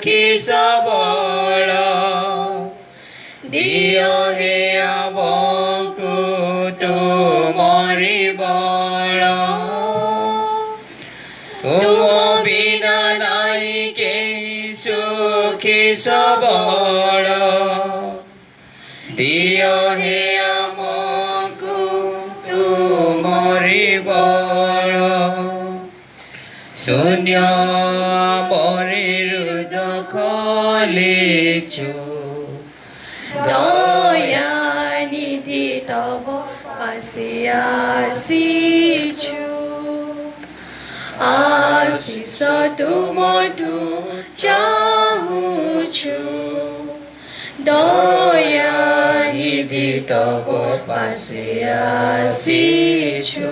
सुखी सबल दियो हे आमकु तुमरी बल तुम बिना नाई के सुखी सबल दियो हे आमकु तुमरी बल शून्य मोरी हृद खोलिछु दया निधि तब पासे आसीछु आशीष तुमठु चाहुछु दया निधि तब पासे आसीछु।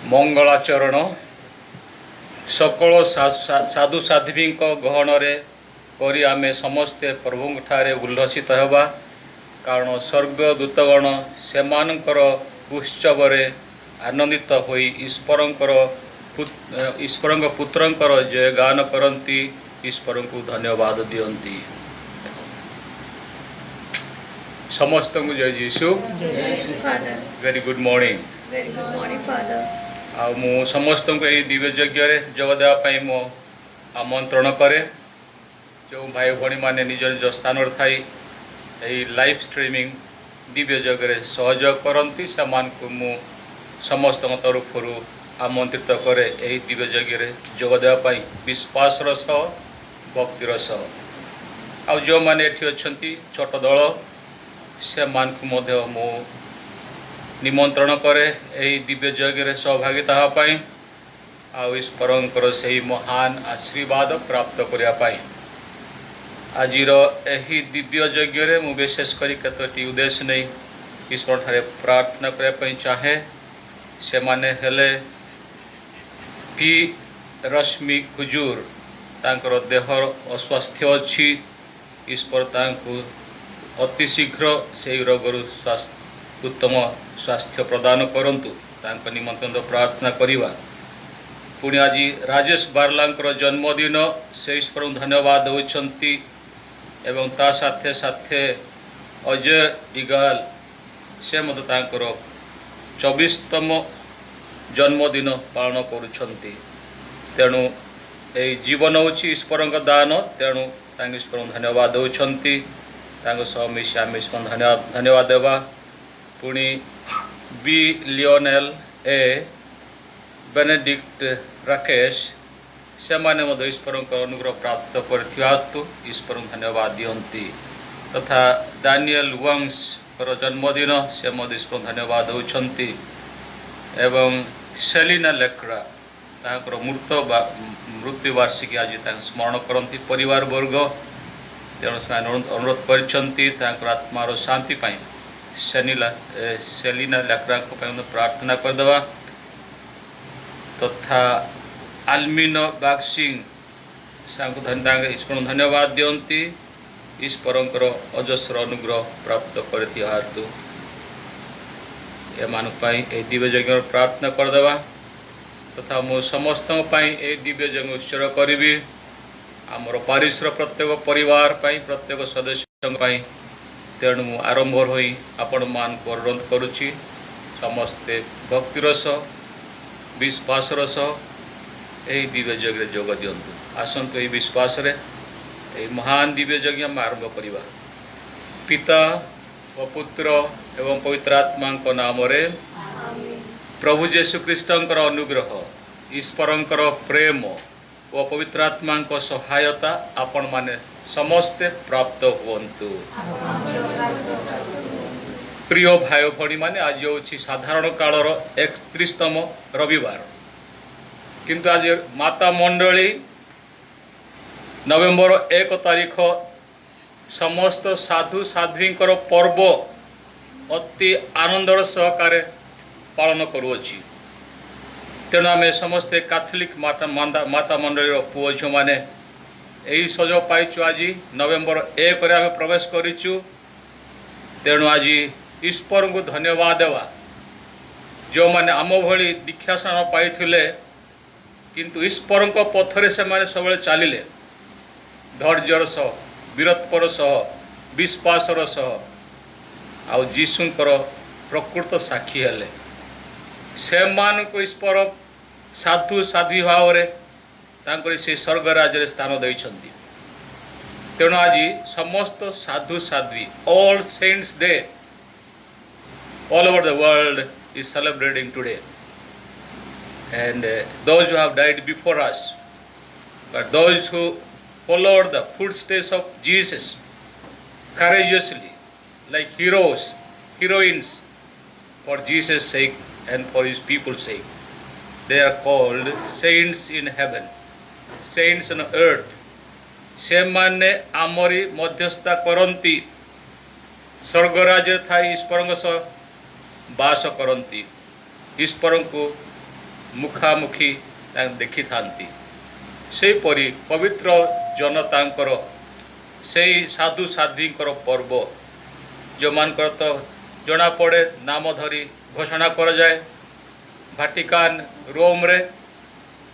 मंगलाचरण सकल साधु साध्वी गहन करी आमे समस्ते प्रभु ठारे उल्लसित हेबा कारण स्वर्गदूतगण सेमानकर उत्सवरे आनंदित होई ईश्वर पुत्रंकर जय गान करती ईश्वर को धन्यवाद दियंती। समस्त को जय Jishu. Very good morning. Very good morning, Father. आ मु समस्त को यही दिव्य यज्ञ जोग देवाई मो आमंत्रण करे जो भाई भणी मैंने निज निज स्थान थाई लाइव स्ट्रीमिंग दिव्य यज्ञ सहयोग करती से मु समस्त तरफ आमंत्रित करे यही दिव्य यज्ञ जोग देवाई विश्वास सह भक्तिर सह आ जो मैंने ये अच्छा छोट दल से मु निमंत्रण करे यही दिव्य यज्ञ सहभागिता होगापाई ईश्वर से महान आशीर्वाद प्राप्त करने आज यही दिव्य यज्ञ मु विशेष करी केतोटी उद्देश्य नहीं ईश्वर ठारे प्रार्थना करने चाहे से माने हेले पी रश्मि कुजूर तांकर देह अस्वास्थ्य अच्छी ईश्वर तांकु अति शीघ्र से रोगर उत्तम स्वास्थ्य प्रदान करंतु तांको निमंत्रण प्रार्थना करिवा। पुणी आज राजेश बारलांकर जन्मदिन से ईश्वर धन्यवाद देउछंती एवं ता साथे साथे अजय डिगाल से मत तांकर 24तम जन्मदिन पालन करुछंती तेणु ए जीवन होची ईश्वर दान तेणु तांको ईश्वर धन्यवाद देउछंती तांको सह मिशी आमे धन्यवाद देवा। पुणी बी लियोनेल ए बेनेडिक्ट राकेश से माने ईश्वर अनुग्रह प्राप्त कर ईश्वर धन्यवाद दियंती तथा दानियल वंश जन्मदिन से ईश्वर धन्यवाद देउछंती एवं सेलिना लेक्रा तांकर मृत्यु वार्षिकी आज स्मरण करती परिवार वर्ग तेणु से अनुरोध करछंती तांकर आत्मार शांति पाई सेलिना लेक्रा प्रार्थना करदवा तथा आलमिनो बागसिंह ईश्वर धन्यवाद दियंती ईश्वर अजस्र अनुग्रह प्राप्त करती दिव्य यज्ञ प्रार्थना करदवा तथा मु समस्त दिव्य यज्ञ उत्सर्ग करी आमर पारिश्र प्रत्येक परिवार प्रत्येक सदस्य तेणु मु आरंभ होई आपण मान को अनुरोध करुछि समस्ते भक्तिर सह विश्वास सह यही दिव्य यज्ञ जोग दियंतु। आसंतु यही विश्वास रे यही महान दिव्य यज्ञ आम आरंभ करिबा। पिता व पुत्र एवं पवित्र आत्मा नाम रे प्रभु जेसु ख्रीष्टंकर अनुग्रह ईश्वरंकर प्रेम व पवित्र आत्मा सहायता आपण माने समस्ते प्राप्त हुवंतु। प्रिय भाई भणी माने आज होछि साधारण कालर 31तम रविवार किंतु आज माता मंडली नवेम्बर 1 तारीख समस्त साधु साध्वींकर पर्व अति आनंदर सहकारे पालन करुअछि। तेणु आम समस्ते कैथोलिक माता मंडल पुओ झील मैंने यही सजग पाइचु। आज नवेम्बर 1 आम प्रवेश करूँ तेणु आज ईश्वर को धन्यवाद देवा जो मैंने आम भली दीक्षास्नान पाई किंतु ईश्वर पथरे से सब चलिले धैर्यर सह वीरत्वर सह विश्वासर सह आउ जीशुंकर प्रकृत साक्षी हेले से मानक ईश्वर साधु साध्वी भाव से स्वर्ग राज्य स्थान देइछन्ति। तेणु आज समस्त साधु साध्वी all saints day all over the world is celebrating today, and those who have died before us, but those who followed the footsteps of Jesus courageously like heroes, heroines for Jesus' sake and for his people's sake, they are called saints in heaven, saints on earth. से माने Amri मध्यस्था करंती स्वर्गराज Thai ईश्वर सह बास करंती ईश्वर को मुखामुखी देखी थांती से परी पवित्र जनतांकर से साधु साध्वींकर पर्व जो मानकर तो जना पड़े नाम धरी घोषणा कर जाए वाटिकान रोम रे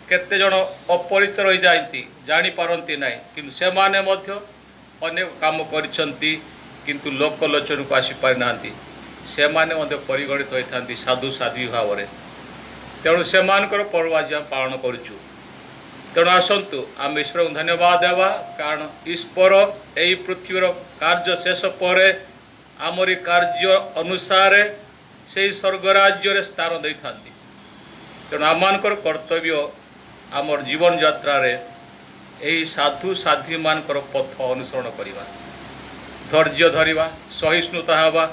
केते जन अपरिचित रही जाती जानी पारती ना किंतु से माने मध्य अनेक काम करिसंती किंतु लोकलोचन को आसी पारि नांती से माने मध्य परिगणित होइथांती साधु साध्वी भाव रे। तेणु से मानकर पर्व आज हम पालन करूछु। तेणु आसंतु आम ईश्वर को धन्यवाद देवा कारण ईश्वर यही पृथ्वीर कार्य शेष पर आमरी कार्य अनुसार से स्वर्ग राज्य स्थान दे था। तेणु आमर कर्तव्य आमर जीवन यात्रा रे यही साधु साध्वी मानकर पथ अनुसरण करवा धैर्य धरिबा सहिष्णुता हवा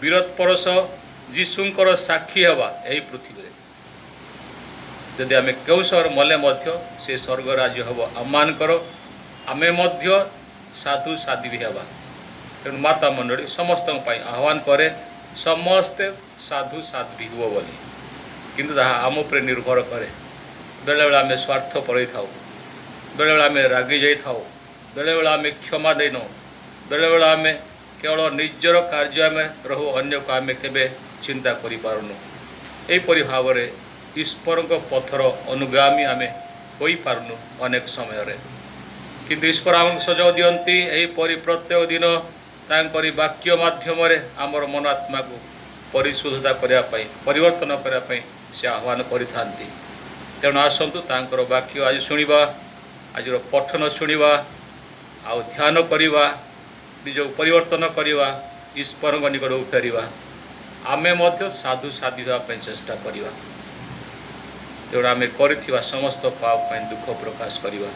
वीरत्पर सह जीशुंकर साक्षी हवा यही पृथ्वी रे जदि आम क्यों सहर मले मध्य से स्वर्ग राज्य हम आमर आमे मध्य साधु साध्वी हवा। तेणु माता मंडली समस्त आह्वान करे समस्ते साधु साध्वी हुआ बोली किंतु ताहा आम उपर निर्भर करे। बेले बेले आम स्वार्थ पड़े था बेले बेले आम रागी जाई बेले बेले आम क्षमा देन बेले बेले आम केवल निजर कार्य आम रहू अन्य को आम केबे चिंता करि पारुनु। एपरि भाव में ईश्वर पथर अनुगामी आम हो पारुनु अनेक समय रे किंतु ईश्वर आमको सुजोग दियंती एहीपरि प्रत्येक दिन तांकरी वाक्य माध्यम आमर मन आत्मा को परिशुद्धता करने परिवर्तन करने से आह्वान करिथांती। तेणु आसतु तांकर वाक्य आज शुणा आज पठन शुणा आउ ध्यान करवा निज परिवर्तन करवा ईश्वर निकट फेरवा आमे मध्य साधु साध्वी होगापी चेष्टा करवा। तेणु आम कर समस्त पाप दुख प्रकाश करवा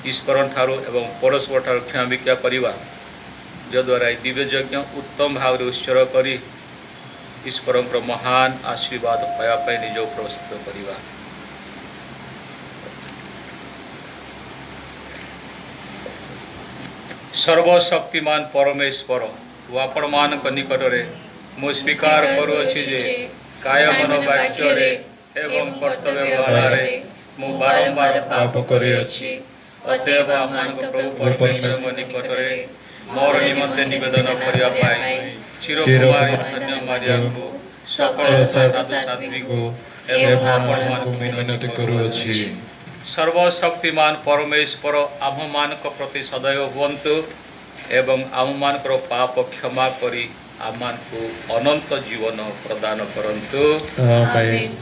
ईश्वर ठारू एवं परस्पर ठारू क्षमा भिक्षा करवा जद्वारा दिव्य यज्ञ उत्तम भाव में उत्सर्ग कर ईश्वर महान आशीर्वाद पाइबापी निज प्रस्तुत करवा। सर्वशक्तिमान परमेश्वर आपण मान निकट मु स्वीकार करुअछि जे काय मन वाक्य एवं कर्तव्य बाधारे मु बारंबार पाप करिअछि। अतएव आमनक प्रभु परमेश्वर निकट मोर निमंते निवेदन करिया पाई चिरकुमारी धन्य मारिया को सकल साधु साध्वी को एवं आपण मान विनती करुअछि। सर्वशक्तिमान परमेश्वर आम मानक प्रति सदैव हुवंतु एवं आम मानकर पाप क्षमा करी आम को अनंत जीवन प्रदान करंतु। आमीन।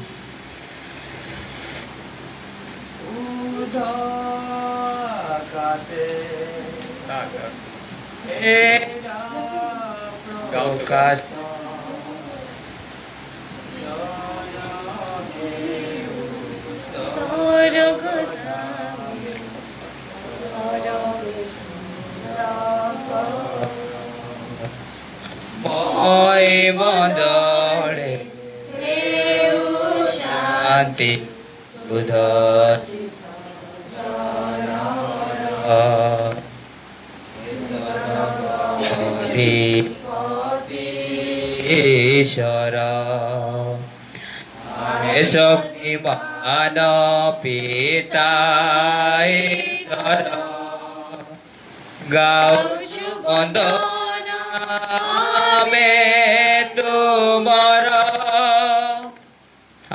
Moi mandare शांति बुधा ईश्वरा शक्तिमान पिता ईश्वरा गाउछु वंदना में तुमरा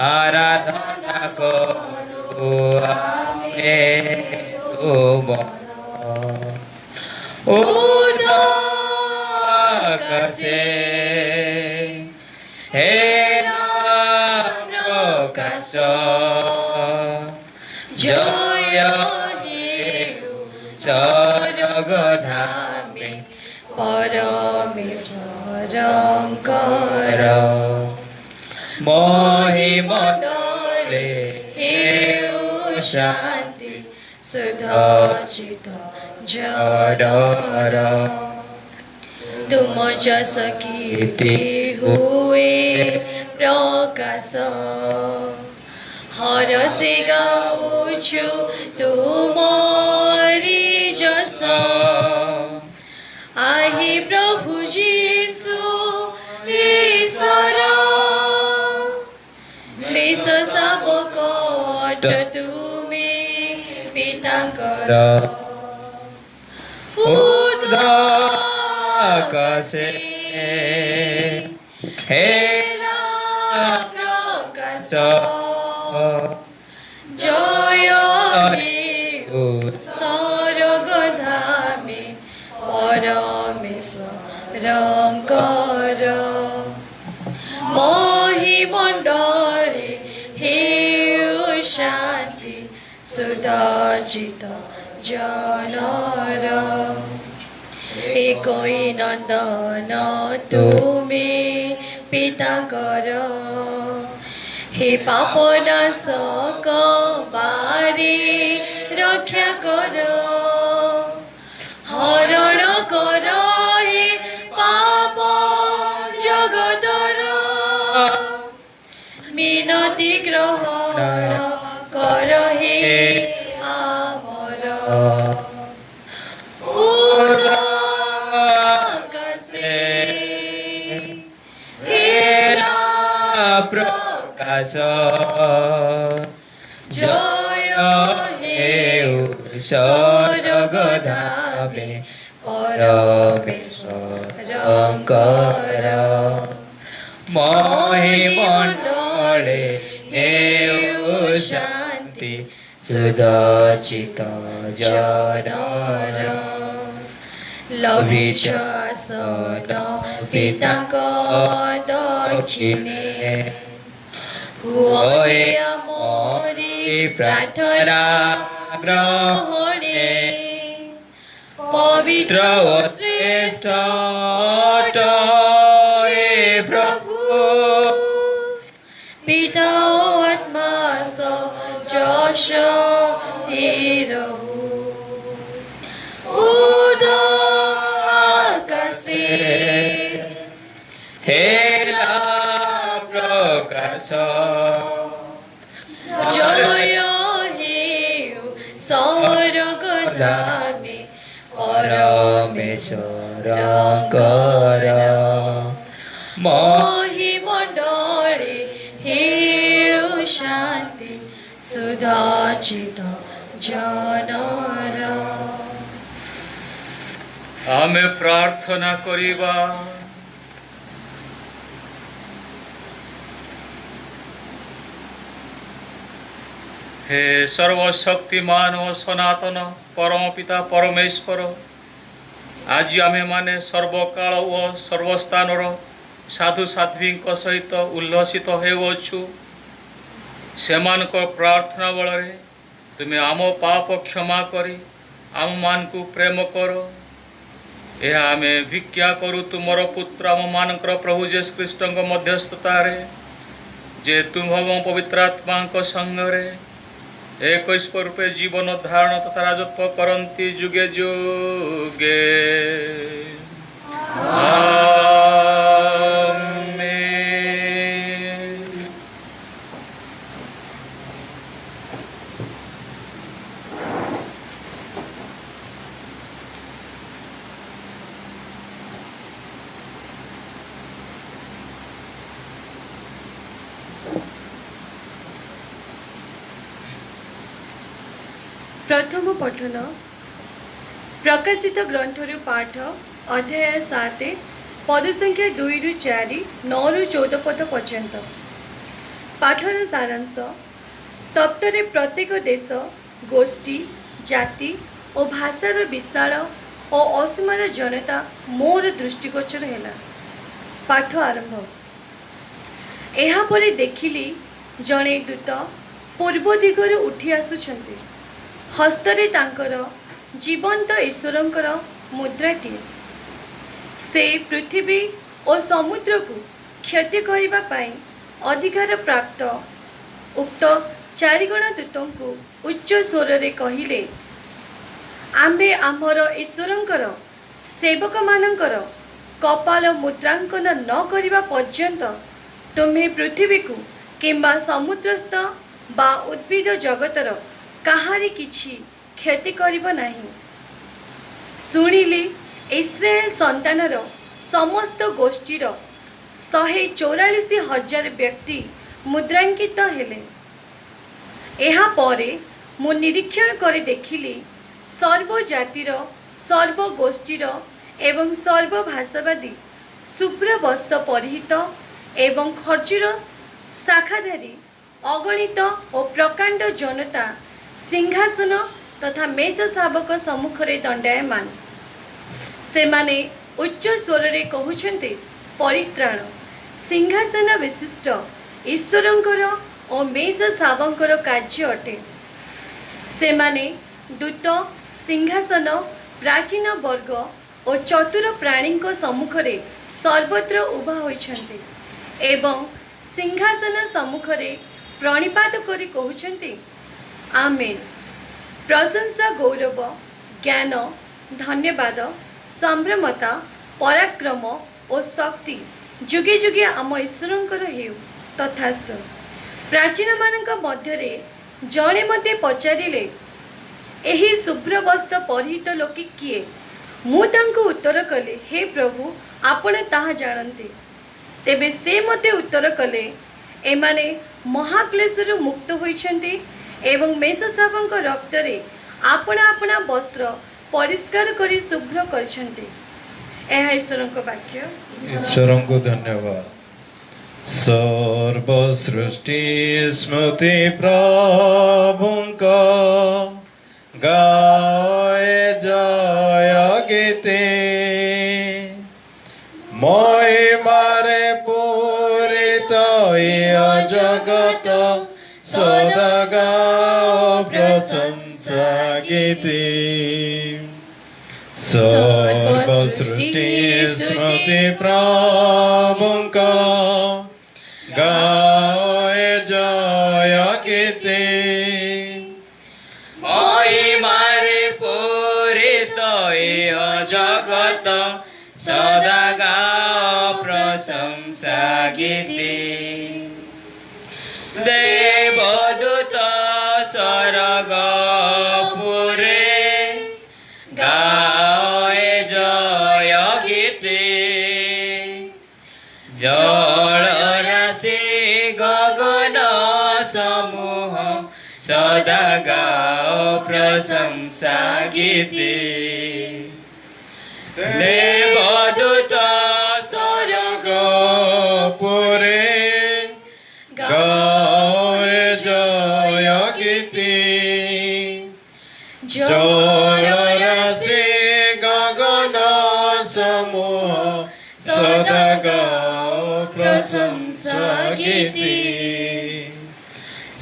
आराधना करू ଆମେ ତୁମର ଉଦାକାଶେ ହେରା ପ୍ରକାଶ ଜୟ ହେଉ ସ୍ୱର୍ଗଧାମେ ପରମେଶ୍ୱରଙ୍କର ମହିମଣ୍ଡଳେ ହେଉ ଶାନ୍ତି ସୁଧଚିତ ଜଡ଼ର तुम जस कीर्ति हुए प्रकाश हर से गाऊछु तुमरी जस आहि प्रभु जीसु ईश्वर बेस शाबक तुमे पितांकर उदाकाशे हेरा प्रकाश जय हेउ स्वर्गधामे परमेश्वरଙ୍କର ମହିମଣ୍ଡଳେ ହେଉ ଶାନ୍ତି ସୁଧଚିତ ଜନର একই নন্দন তুমি পিতাଙ୍କର হে পাপ নাশক বারে রক্ষা কর হরণ কর হে পাপ জগতর মিনতি গ্রহণ কর হে আমর প্রকাশ জয় হেউ স্বর্গধামে পরমেশ্বরଙ୍କର মহিমণ্ডଳେ হেউ ଶାନ୍ତି ସୁଧଚିତ ଜନର ଲଭିଛ ଆସନ ପିତାଙ୍କ ଦକ୍ଷିଣେ ହୁଏ ଆମରି ପ୍ରାର୍ଥନା ଗ୍ରହଣେ ପବିତ୍ର ଓ ଶ୍ରେଷ୍ଠ ଏ ପ୍ରଭୁ ପିତା ଓ ଆତ୍ମା ଯଶ হে রহু উদাকাশে হেলা প্রকাশ জয় হেউ স্বর্গধামে পরমেশ্বরଙ୍କର মহিমণ্ডଳେ হেউ শান্তি সুধাচিত জনর। ଆମେ ପ୍ରାର୍ଥନା କରିବା। हे सर्वशक्तिमान ଓ ସନାତନ ପରମ ପିତା ପରମେଶ୍ୱର, ଆଜି ଆମେମାନେ ସର୍ବକାଳ ଓ ସର୍ବସ୍ଥାନର ସାଧୁ ସାଧ୍ୱୀଙ୍କ ସହିତ ଉଲ୍ଲସିତ ହେଉଅଛୁ। ସେମାନଙ୍କ ପ୍ରାର୍ଥନା ବଳରେ ତୁମେ ଆମ ପାପ କ୍ଷମା କରି ଆମମାନଙ୍କୁ ପ୍ରେମ କର। ଏହା ଆମେ ଭିକ୍ଷା କରୁ ତୁମର ପୁତ୍ର ଆମମାନଙ୍କର ପ୍ରଭୁ ଯୀଶୁ ଖ୍ରୀଷ୍ଟଙ୍କ ମଧ୍ୟସ୍ଥତାରେ, ଯେ ତୁମ ଏବଂ ପବିତ୍ର ଆତ୍ମାଙ୍କ ସଙ୍ଗରେ ଏକ ଈଶ୍ୱର ରୂପେ ଜୀବନ ଧାରଣ ତଥା ରାଜତ୍ୱ କରନ୍ତି ଯୁଗେ ଯୁଗେ। प्रथम पठन प्रकाशित ग्रंथरु पाठ अध्याय 7 पद संख्या 2 रु 4 9 रु 14 पद पर्यंत। पाठर सारांश तत्त्वरे प्रत्येक देश गोष्ठी जाति और भाषार विशाल और असीमार जनता मोर दृष्टिगोचर है। पाठ आरंभ। एहापरे देखिली जड़े दूत पूर्व दिगरु उठी आसुछन्ति, हस्तरे तांकर जीवंत ईश्वरंकर मुद्राटीए। से पृथ्वी और समुद्र को क्षति करिबा पाई अधिकार प्राप्त उक्त चारिगण दूतों को उच्च स्वर रे कहिले, आम्भे आमर ईश्वरंकर सेवक मानकर कपाल मुद्रांकन न करिबा पर्यंत तुम्हें पृथ्वी को किंबा समुद्रस्थ बा उद्भिद जगतर काहारी किछि क्षति करिब नाही। सुनिली इस्राएल संतानर समस्त गोष्ठीर 144,000 व्यक्ति मुद्रांकित हेले। एहा परे मु निरीक्षण करे देखिली सर्व जातिर सर्व गोष्ठीर एवं सर्व भाषावादी शुभ्र वस्त्र परिहित एवं खर्जूर शाखाधारी अगणित और प्रकांड जनता सिंहासन तथा मेष शावक सम्मुखरे दंडायमान। सेमाने उच्च स्वर रे कहउछन्ति, परित्राण सिंहासन विशिष्ट ईश्वरंकर और मेष शावकर कार्य अटे। सेमाने दूत सिंहासन प्राचीन वर्ग और चतुर प्राणी सम्मुखरे सर्वत्र उभा होइछन्ति एवं सिंहासन सम्मुखरे प्रणिपात करी कहउछन्ति, आमेन। प्रशंसा गौरव ज्ञान धन्यवाद संभ्रमता पराक्रम और शक्ति जुगे जुगे आम ईश्वरंकर हेउ तथास्तु। प्राचीन मानक मध्यरे जणे मते पचारिले, एही शुभ्र वस्त्र परिहित लोके किए? मु तांको उत्तर कले, हे प्रभु आपण ताहा जानते। तेबे से मते उत्तर कले, एमाने महाक्लेशरु मुक्त होइछन्ति एवं मेषशावक रक्तरे आपणा आपणा वस्त्र परिष्कार करी शुभ्र करछन्ति। एहा ईश्वरंक वाक्य। ईश्वरों को धन्यवाद। सर्व सृष्टि स्मृति प्रभुंका गाए जय गीते, मैं मारे पूरित जगत सदा गाओ प्रशंसा गीते। सर्व सृष्टि स्मृति प्रभुंका गाए जय गीते, मैं मारे पूरित जगत सदा गाओ प्रशंसा गीते। देवदूत स्वर्ग पुरे गाए जय गीते, जल राशि गगन समूह सदा गाओ प्रशंसा गीते। देवदूत स्वर्ग पुरे गाए जय गीते, जल राशि गगन समूह सदा गाओ प्रशंसा गीते।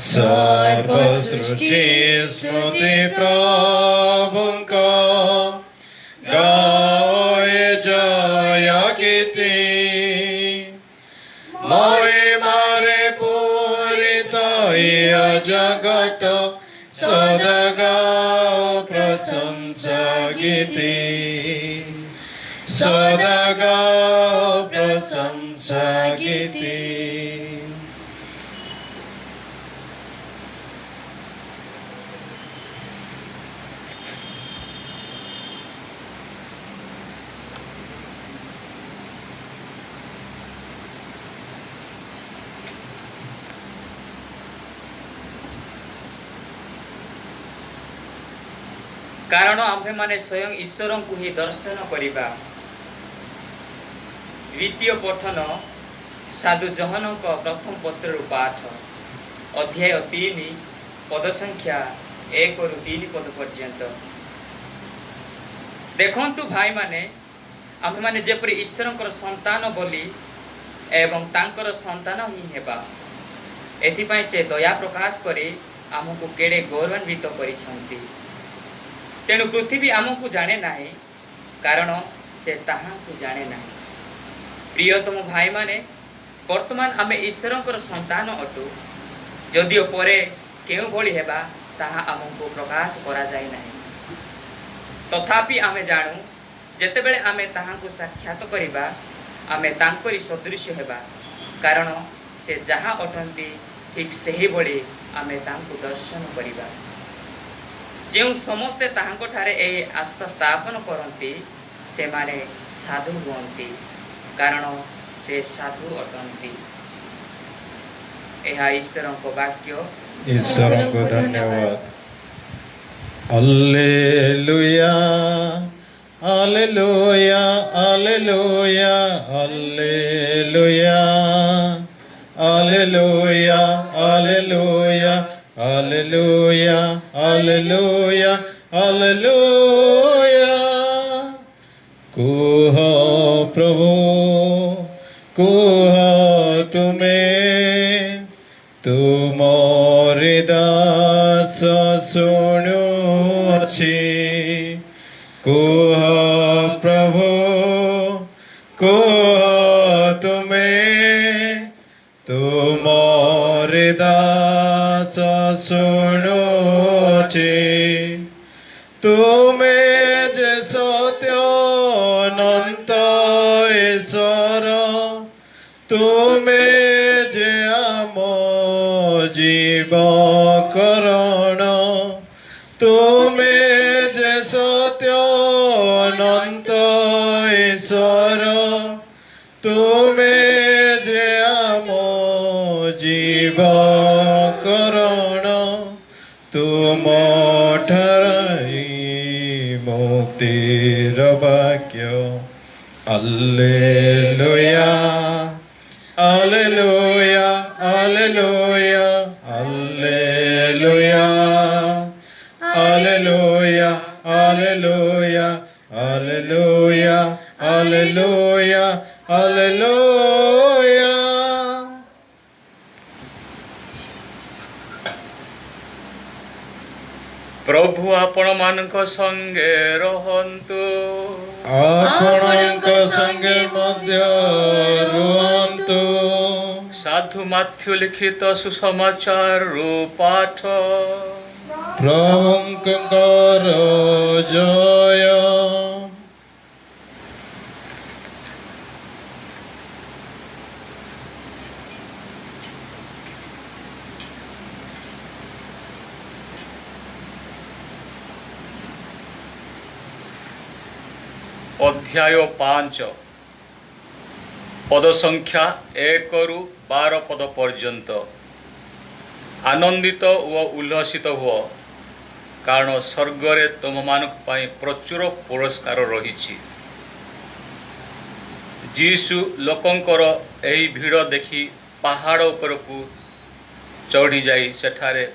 सर्व सृष्टि स्मृति प्रभुंका गाए जय गीते, मैं मारे पूरित जगत सदा गाओ प्रशंसा गीते, सदा गाओ प्रशंसा गीते। कारण आम्भे माने स्वयं ईश्वर को ही दर्शन करिबा। द्वितीय पठन साधु जहन प्रथम पत्र पाठ अध्याय 3 पद संख्या 1 रु 3 पद पर्यंत। देखंतु भाई माने आम माने जेपरि ईश्वरंकर संतान बोली एवं तांकर संतान ही हेबा एथिपाई से दया प्रकाश करे आमको केड़े गौरवान्वित करिसंती। तेणु पृथ्वी आमको जाने नाही कारण से ताहांको जाने नाही। प्रियतम भाई माने वर्तमान आमे ईश्वरंकर संतान अटु जदिओ परे केउ भली हेबा ताहा आमको प्रकाश करा जाय नाही। तथापि आमे जानू जेतेबेले आमे ताहांको साक्षात करिबा आमे तांकरी सदृश हेबा कारण से जहाँ अटंती ठीक सही भली आमे तांको दर्शन करिबा। जो समस्ते ताहांको ठारे ए आस्था स्थापन करंती से माने साधु हुअंती कारण से साधु अटंती। यह ईश्वरों को वाक्य। ईश्वर को धन्यवाद। Hallelujah hallelujah hallelujah hallelujah hallelujah hallelujah hallelujah hallelujah hallelujah. कुह प्रभु कुह तुम्हें तुमरे दास शुणुअछि। कुह प्रभु कुह तुम्हें तुमरे दास शुणुअछि। तुम्हें जे सत्य अनंत ईश्वर तुम्हें जे आम जीव करण तुम्हें जे सत्य अनंत ईश्वर तुम्हें जे आम जीव करण तुम ठाराई मुक्तिर वाक्य। Hallelujah hallelujah hallelujah hallelujah hallelujah hallelujah hallelujah hallelujah hallelujah. प्रभु आपण मानक संगे रहंतु। आपणक संगे मध्य रुहंतु। साधु माथ्यु लिखित सुसमाचार पाठ। प्रभुंकर जय। अध्याय 5 पद संख्या 1 रु 12 पद पर्यंत। आनंदित व उल्लसित हुओ कारण स्वर्गरे तुम मानक पाई प्रचुर पुरस्कार रही। जीसु लोकंकर एही भीड़ देखि पहाड़ उपरकू चढ़ी जाई सेठारे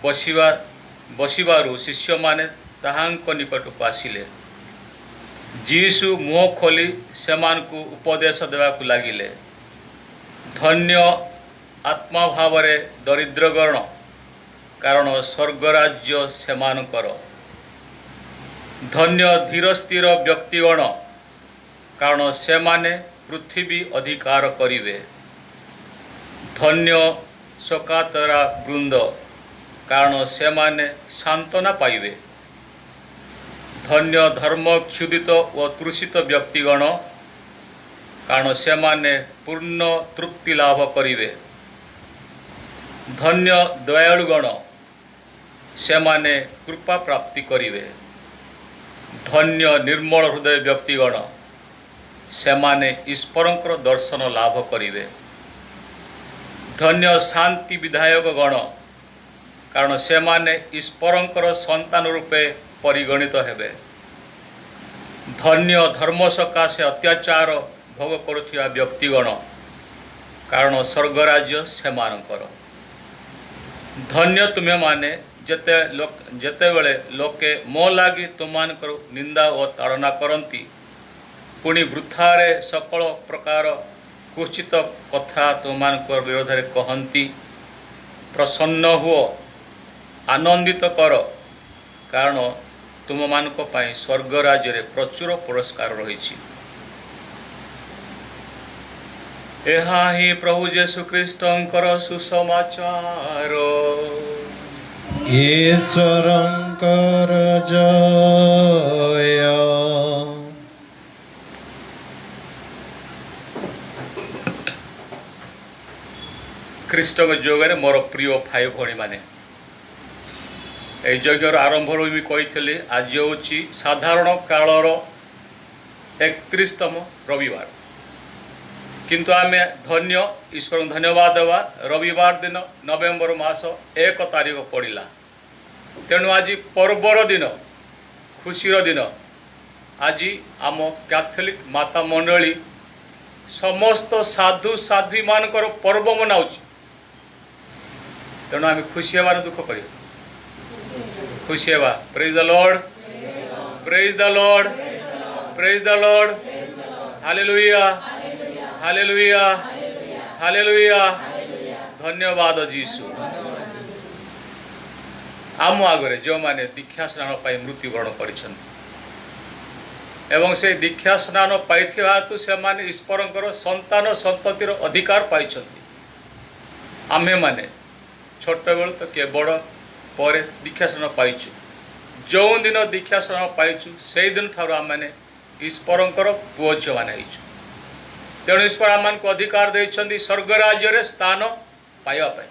बसिबारु शिष्य माने ताहांक निकटकू आसिले। जीसु मुह खोली सेमानकु उपदेश देवाकू लागिले। धन्य आत्मा भावरे दरिद्रगण कारण स्वर्गराज्य सेमानकर। धन्य धीर स्थिर व्यक्तिगण कारण सेमाने पृथ्वी अधिकार करिवे। धन्य शोकातरा वृंद कारण सेमाने सांत्वना पाइबे। धन्य धर्म क्षुदित व तृषित व्यक्तिगण कारण सेमाने पूर्ण तृप्ति लाभ करिवे। धन्य दयालुगण सेमाने कृपा प्राप्ति करिवे। धन्य निर्मल हृदय व्यक्तिगण सेमाने ईश्वरंकर दर्शन लाभ करिवे। धन्य शांति विधायक गण कारण सेमाने ईश्वरंकर संतान रूपे परिगणित हेबे। धन्य धर्म सकाशे अत्याचार भोग करुथिया व्यक्तिगण कारण स्वर्गराज्य सेमानकर। धन्य तुम्हें माने जेतेबेले लोके मो लागी तुममानकर निंदा और ताड़ना करती पुणी वृथारे सकल प्रकार कुचित कथा तुममानकर विरोध में कहती प्रसन्न हुओ आनंदित कर कारण तुम मानक पाई स्वर्ग राज्य रे प्रचुर पुरस्कार रही। ଏହା ହିଁ ପ୍ରଭୁ ଯୀଶୁ ଖ୍ରୀଷ୍ଟଙ୍କର ସୁସମାଚାର। ଈଶ୍ୱରଙ୍କର ଜୟ। ଖ୍ରୀଷ୍ଟଙ୍କ ଯୋଗରେ ମୋର ପ୍ରିୟ ଭାଇ ଭଉଣୀ ମାନେ ଏହି ଯଜ୍ଞର ଆରମ୍ଭରୁ ବି କହିଥିଲି ଆଜି ହେଉଛି ସାଧାରଣ କାଳର 31ତମ ରବିବାର किंतु आम धन्य ईश्वर धन्यवाद देवा रविवार दिन नवेम्बर मास 1 तारिख पड़ा तेणु आज पर्वर दिन खुशीर दिन आज आम कैथोलिक माता मंडली समस्त साधु साध्वी मानकर पर्व मनाऊ तेणु आम खुशी हेबार दुख कर खुशी हेबा। Praise the lord, praise the lord, praise the lord, hallelujah, hallelujah, hallelujah. धन्यवाद जीसु। आम आगरे जो माने दीक्षा स्नान पाई मृत्युवरण करिसंती एवं से दीक्षा स्नान पाइथिबा हेतु से माने ईश्वरंकर संतान संततिर अधिकार पाइछंती। आमे माने छोट बेलू तो के बड़ पर दीक्षा स्नान पाइछु जो दिन दीक्षा स्नान पाइछु से दिन ठार आम मैंने ईश्वरंकर पुओ झील मैंने तेणु ईश्वर आम को अधिकार देइछंती स्वर्ग राज्य रे स्थान पाइबा पाई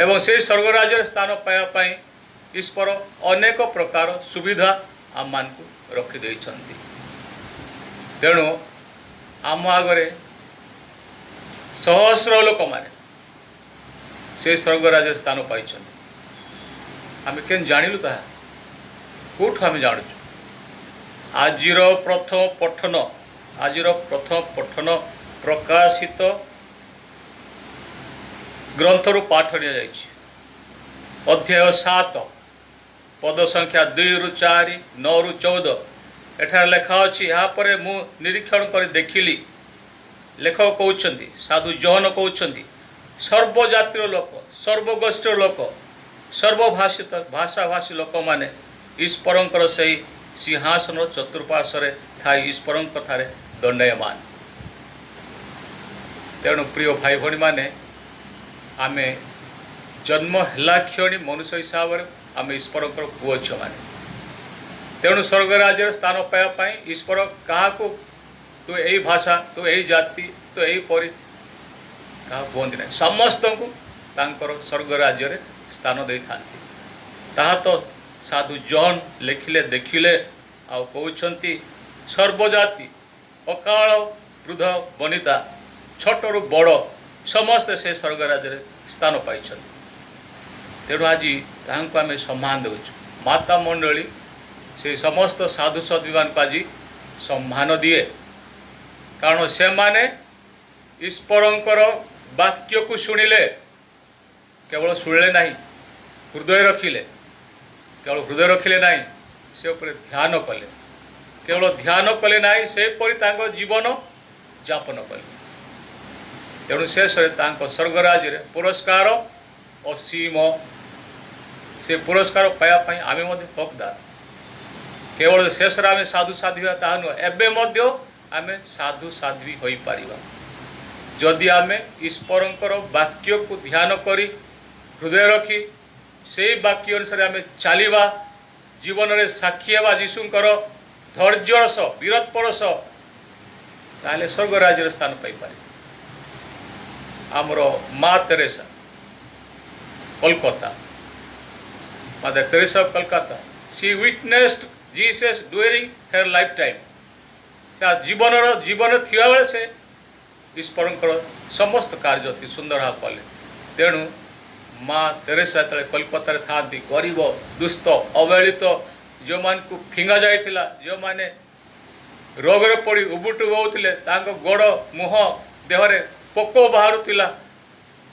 एवं से स्वर्ग राज्य स्थान पाइबा पाई ईश्वर अनेक प्रकार सुविधा आम मान को रखी देइछंती। तेणु आम आगरे सहस्र लोक माने से स्वर्ग राज्य स्थान पाई आम के जानिलु ताहा कोठु आम जानू आजिर प्रथम पठन प्रकाशित ग्रंथरु पाठ निया जाइछि अध्याय 7 पद संख्या 2 रु 4 9 रु 14 एठार लेखा अछि। यहाँ पर मु निरीक्षण कर देखिली लेखक कहउछंती साधु जॉन कहउछंती सर्वजातिर लोक सर्वगोष्ठीर लोक सर्वभाषित भाषाभाषी लोक माने ईश्वरंकर सही सिंहासन चतुर्पार्श्वे थाई ईश्वरंक ठारे दंडयमान। तेणु प्रिय भाई भणी माने आमे जन्म हला क्षणी मनुष्य हिसाब से आम ईश्वरंकर पुओ झील माने तेणु स्वर्ग राज्य स्थान पाइबा ईश्वर क्या तू यही भाषा तू यही जाति तू यही परि क्या कहते ना समस्त को स्वर्ग राज्य स्थान दे था तो साधु जॉन लिखिले देखिले आ कहउछंती सर्वजाति अकाल वृद्ध वनिता छोटरू बड़ समस्त से स्वर्ग राज्य स्थान पाई। तेणु आज आम सम्मान दे माता मंडली से समस्त साधु साध्वीमान को आज सम्मान दिए कारण से माने ईश्वरंकर वाक्य को शुणिले केवल शुणिले नहीं हृदय रखिले केवल हृदय रखिले नहीं से ऊपर ध्यान कले केवल ध्यान कले नहीं से परि जीवन यापन कले। तेणु शेष स्वर्ग राज्य पुरस्कार असीम से पुरस्कार पाइबा आम हकदार केवल शेष आम साधु साध्वी ता नुह एवं आम साधु साध्वी हो पार जदि आम ईश्वरंकर वाक्य को ध्यान करी हृदय रखी से वाक्य अनुसार आम चलवा जीवन में साक्षी हेबा जीशुंकर धैर्यर सह वीरत्पर सह ताले स्वर्ग राज्य स्थान पाइपर। आमर माँ Teresa Kolkata mother Teresa of Kolkata she witnessed Jesus during her life time जीवन थिया बेले से ईश्वरंकर समस्त कार्य अति सुंदर भाव कले। तेणु माँ तेरेसा तले कोलकाता रे थांती गरीब दुष्ट अवहेलित जो मान को फिंगा जाइथिला जो माने रोग रे पड़ी उबुटु होउथिले तांको गोड़ मुह देहरे पोको बाहरुतिला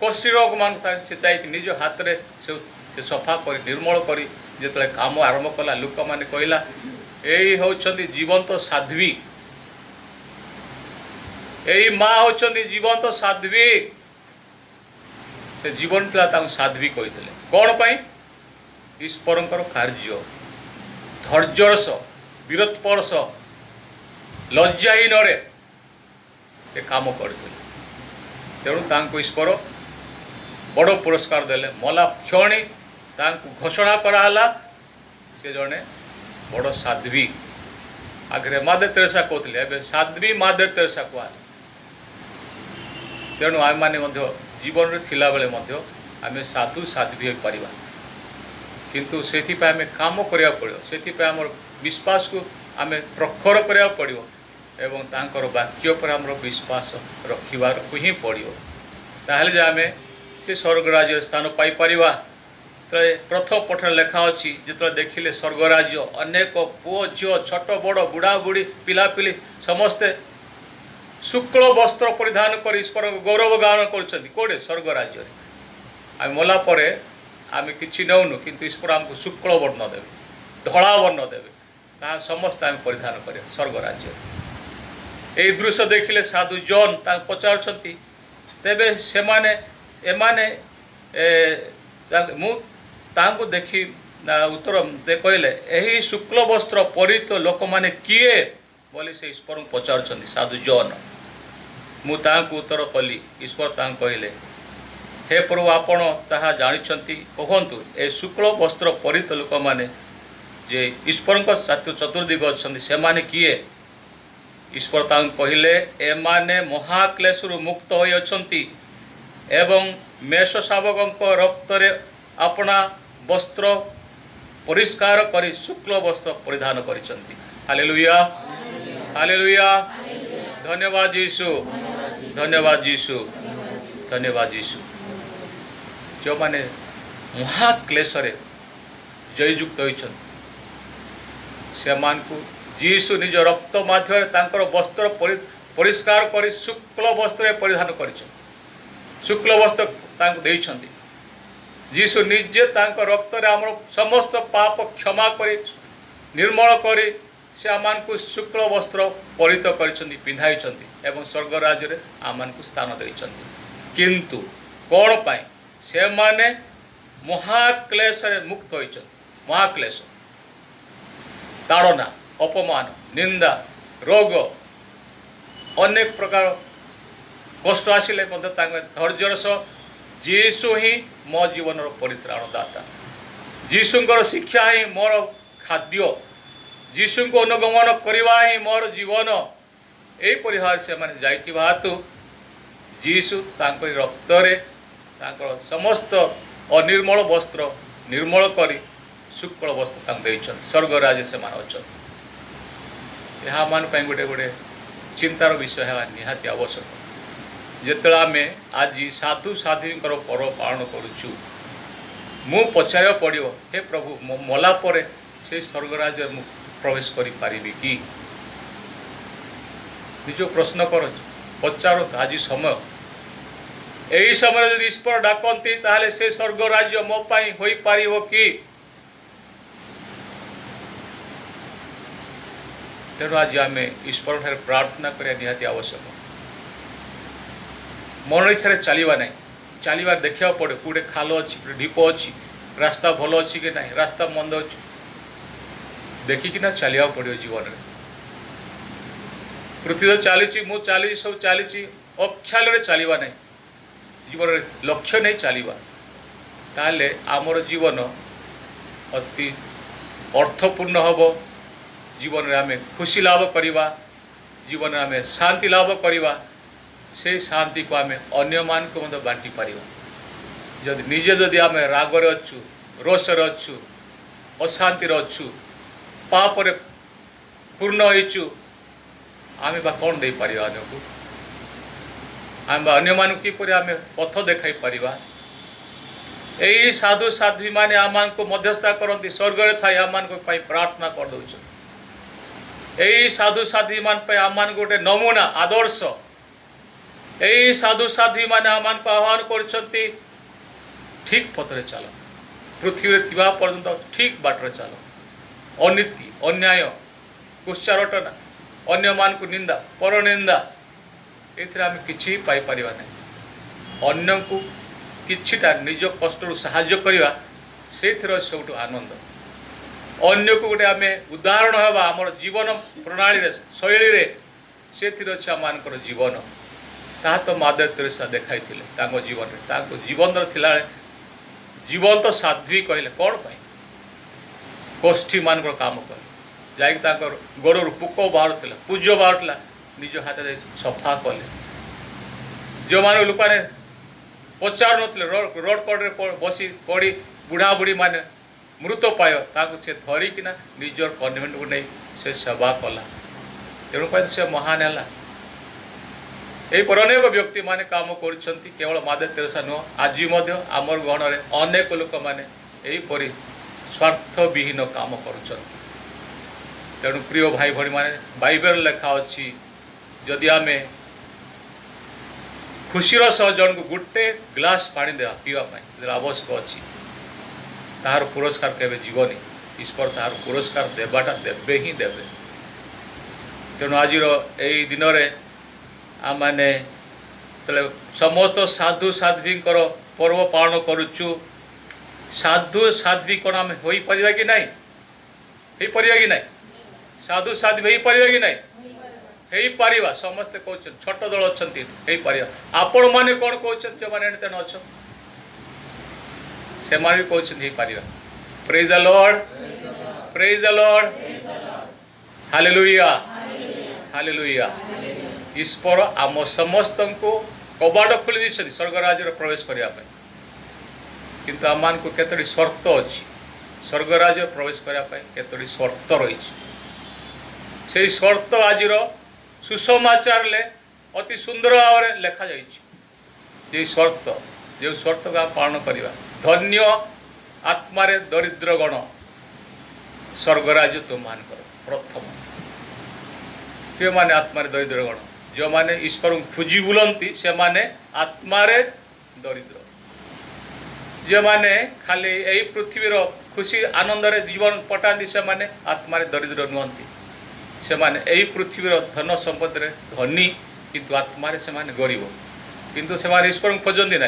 कोष्ठी रोग मान से जाइक निज हाथ रे से सफा कर निर्मल कर जिते काम आरंभ कला लोक मैंने कहला यही होचंदी जीवंत साध्वी यही माँ होचंदी जीवंत साध्वी से जीवन था साध्वी कहते कौन पाई ईश्वरंकर कार्य धैर्यर सह वीरत्पर सह लज्जाहीन रे काम करते तेणु ईश्वर बड़ पुरस्कार देले मला क्षणी घोषणा कराला से जड़े बड़ साध्वी आगे मादर तेरेसा कहते एवं साध्वी मादर तेरेसा कह तेणु आम मैंने जीवन में थिला बेले आम साधु साध्वी हो पारिबा किंतु से आम काम करा पड़ो से आम विश्वास को आम प्रखर करा पड़ो एवं तांकर वाक्य पर आम विश्वास रखिबार को ही पड़ो ताहले आम से स्वर्गराज स्थान पाई प्रथम पठन लेखा अच्छी जो देखिले स्वर्गराज अनेक पुओ झील छोट बड़ बुढ़ा बुढ़ी पिलापिली समस्ते शुक्ल वस्त्र परिधान कर ईश्वर गौरव गान करोटे स्वर्गराज आम मला आम कि नौनु किंतु ईश्वर आमको शुक्ल वर्ण देवे धला वर्ण देवे समस्त आम परिधान कर स्वर्गराज यही दृश्य देखिले साधु जॉन पचारुंट तेबे से एमाने तांको देखी उत्तर दे कहले यही शुक्ल वस्त्र परित लोक माने किए बोली से ईश्वर पचारुंट साधु जॉन मु तांको उत्तर कली ईश्वर कहले हे प्रभु आपण ताहा जानिछंती कहंतु ए शुक्ल वस्त्र परित लोक माने जे ईश्वर चतुर्दिग अच्छे से माने किए ईश्वर कहले एमाने महाक्लेशरु मुक्त होई अछंती एवं मेष शावक रक्त रे अपना वस्त्र परिष्कार करी शुक्ल वस्त्र परिधान करिसंती हालेलुया हालेलुया धन्यवाद यीशु धन्यवाद यीशु धन्यवाद यीशु जो माने महाक्लेश रे जययुक्त होइछन से मान को जीशु निज रक्त माध्यम तांकर वस्त्र परिष्कार करी शुक्ल वस्त्र परिधान करिछन शुक्ल वस्त्र तांको देइछंती जीशु निजे तांकर रक्त रे हमर समस्त पाप क्षमा करी निर्मल करी से आमान को शुक्ल वस्त्र परित करिछंती पिंधाइछंती एवं स्वर्ग राज्य रे आमान को स्थान देइछंती किंतु कोन पाई से माने महाक्लेश रे मुक्त होइछन महाक्लेश ताड़ना अपमान निंदा रोग अनेक प्रकार कष्ट आसिले धैर्यर सह जीशु ही मो जीवन परित्राणदाता जीशुंकर शिक्षा ही मोर खाद्य जीशु को अनुगमन करवा ही मोर जीवन यही परिहार से माने जाइथिबा हेतु जीशु तांको रक्त रे तांकर समस्त अनिर्मल वस्त्र निर्मल करी शुक्ल वस्त्र तांको देइछन स्वर्गराज से मान अछन यह मान पई गोटे गोटे चिंतार विषय है निहाती आवश्यक जिते आम आज साधु साध्वींकर पर्व पालन करुचु मु पचार पड़ो हे प्रभु मला परे से स्वर्गराज मु प्रवेश करि पारिबी कि निज प्रश्न कर पचार आज समय यही समय यदि ईश्वर डाकती ताहले से स्वर्गराज मो पाई होई पारिबो कि तेणु आज आम ईश्वर ठारे प्रार्थना करिया निहाती आवश्यक मन इच्छा चलवा ना चलवा देखा पड़े कौटे खाल अच्छी ढीप अच्छी रास्ता भल अच्छी कि ना रास्ता मंद अच्छी देखिकिना चलिया पड़ो जीवन में पृथ्वी तो चली मु चली सब चली अख्याल चलवा ना जीवन में लक्ष्य नहीं चलवा ताले आमर जीवन अति अर्थपूर्ण हम जीवन में आम खुशी लाभ करवा जीवन में आम शांति लाभ करवा से शांति को आम अन्य मान को मतलब बांटी पार जदि निजे जदि आम रागर अच्छु रोषर अच्छु अशांति अच्छु पापर पूर्ण होइचु आम बा कौन दे पार अन्य को आम अन्य मान किपर आम पथ देखाई पार यही साधु साध्वी माने आम को मध्यस्था करती स्वर्ग रे थाई आम प्रार्थना कर दउछ यही साधु साध्वी मान आम गोटे नमूना आदर्श यही साधु साध्वी मैंने आम आह्वान कर ठीक पथरे चल पृथ्वी थिबा पर्यंत ठीक बाटर चल अनीति अन्याय कुश्चारटना अन्य मान को निंदा पर निंदा ये किसी पाइपर ना अन्य को किछिटा निज कष्ट साहाय्य करवा से सब आनंद अन्य को गोटे आम उदाहरण हवा आम जीवन प्रणाली शैली रे से अच्छे आम जीवन ता तो मदर तेरेसा देखाई जीवन में जीवन थिला जीवन तो साध्वी कहले कौन पाई गोष्ठी मान काम कले जा गोड़ पुक बाहर पूज बाहर निज हाथ सफा कले जो मैंने लोक मैंने पचार नुले रोड कड़े बसी पड़ी बुढ़ा बुढ़ी माने मृत पाय से धरिकिना निजर कन्वेंट को नहीं से सेवा कला तेणु से महान है यहीपर अनेक व्यक्ति माने काम कर केवल मदर तेरेसा नुह आज आमर गण में अनेक लोक मैंने यहीपरी स्वार्थ विहीन काम कर तेणु प्रिय भाई भाई माने बाइबल लेखा अच्छी जदि आम खुशीर सह जन को गोटे ग्लास पानी देवा पीवाई आवश्यक अच्छी तार पुरस्कार केवे जीवनी ईश्वर तार पुरस्कार देवाटा देवे ही देवे तेणु आज यही दिन में आम मैंने समस्त साधु साध्वी पर्व पालन करुचु साधु साध्वी कौन आम हो पार कि नहीं हो पार कि नहीं साधु साध्वी हो पार कि नहीं हो पार समस्ते कहते छोट दल अच्छा हो पार आपण मैंने कौन कहते जो मैंने तेन अच्छा से भी कहते हो पार praise the lord praise the lord hallelujah hallelujah ईश्वर आम समस्त को कबाट खोली दी स्वर्गराज प्रवेश करने किंतु आम को केतोटी शर्त अच्छी स्वर्गराज प्रवेश करने केतोटी शर्त रही से शर्त आज सुसमाचार ले अति सुंदर भाव में लेखा जा शर्त जो शर्त को पालन करवा धन्य आत्मारे दरिद्र गण स्वर्गराज तुम मान प्रथम के माने आत्मारे दरिद्र गण जो माने ईश्वर खोजी बुलंती से माने आत्मारे दरिद्र जो माने खाली यही पृथ्वीर खुशी आनंद रे जीवन पटाती से माने आत्मारे दरिद्र नुहंती से माने यही पृथ्वीर धन संपत्ति रे धनी किंतु आत्मारे से माने गरीब किंतु से माने ईश्वर खोजती ना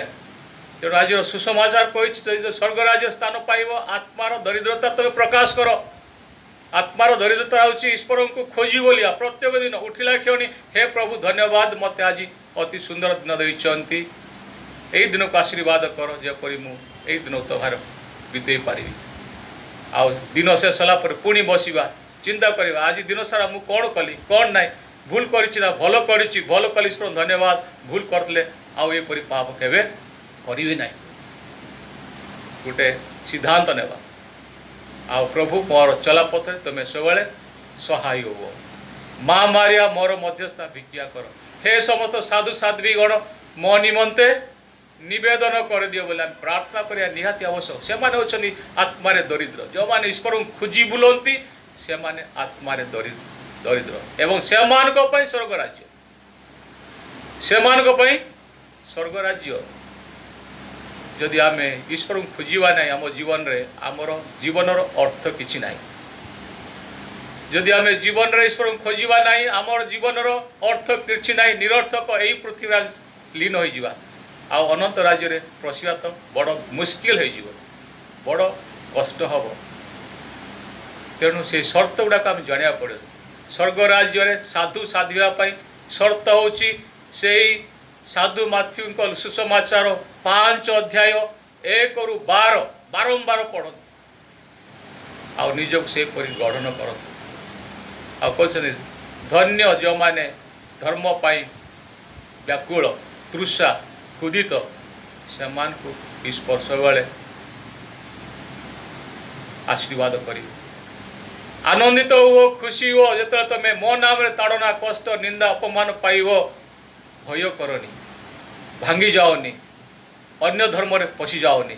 तेणु आज सुसमाचार कही स्वर्गराज स्थान पाइब आत्मार दरिद्रता तुम प्रकाश कर आत्मार दरिद्रता हूँ ईश्वर को खोजी बोलिया प्रत्येक दिन उठिला क्षणी हे प्रभु धन्यवाद मत आज अति सुंदर दिन देती यही दिन को आशीर्वाद कर जपरी मुझे दिन तुम्हार बीते पारि आउ दिन शेष होला पुणी बसवा चिंता करवा आज दिन सारा मुझे कौन कली कौन ना भूल करी भल करी भल कली ईश्वर धन्यवाद भूल करले आउ एपरी पाप केवे करी ना गोटे सिद्धांत नेबा आ प्रभु मोर चलापथ तुम सब सहाय हो माँ मारिया मोर मध्यस्था भिक्षा कर हे समस्त साधु साध्वी गण मो निमंते निवेदन कर दियो बोले प्रार्थना करिया निहाती आवश्यक से माने होछनी आत्मारे दरिद्र जो माने ईश्वर खोजी बुलंती से माने आत्मारे दरिद्र एवं से मान को पई स्वर्ग राज्य से मान को पई स्वर्ग राज्य जदि आम ईश्वर खोजा ना आम जीवन रे आमर जीवनर अर्थ किछि नाही जदि आम जीवन रे ईश्वर खोजा ना आमर जीवनर अर्थ किछि नाही निरर्थक यही पृथ्वी लीन हो जावा आ अनंत राज्य रे प्रसिया तो बड़ मुस्किल हो बड़ कष्ट हम तेणु से शर्त गुड़ाक आम जाना पड़े स्वर्ग राज्य रे साधु साधिवाई शर्त होची से साधु माथ्यू सुसमाचार 5 अध्याय 1 ରୁ 12 बारंबार पढ़ आ निजक से परि गठन कर धन्य जो माने धर्म पाई व्याकुल तृषा क्षुदित से मान को स्पर्श बेले आशीर्वाद कर आनंदित हो खुशी हो जो तुम मो नाम रे ताड़ना कष्ट निंदा अपमान पाइब भय करनी भांगी जाओनी अन्य धर्म रे पशि जाओनी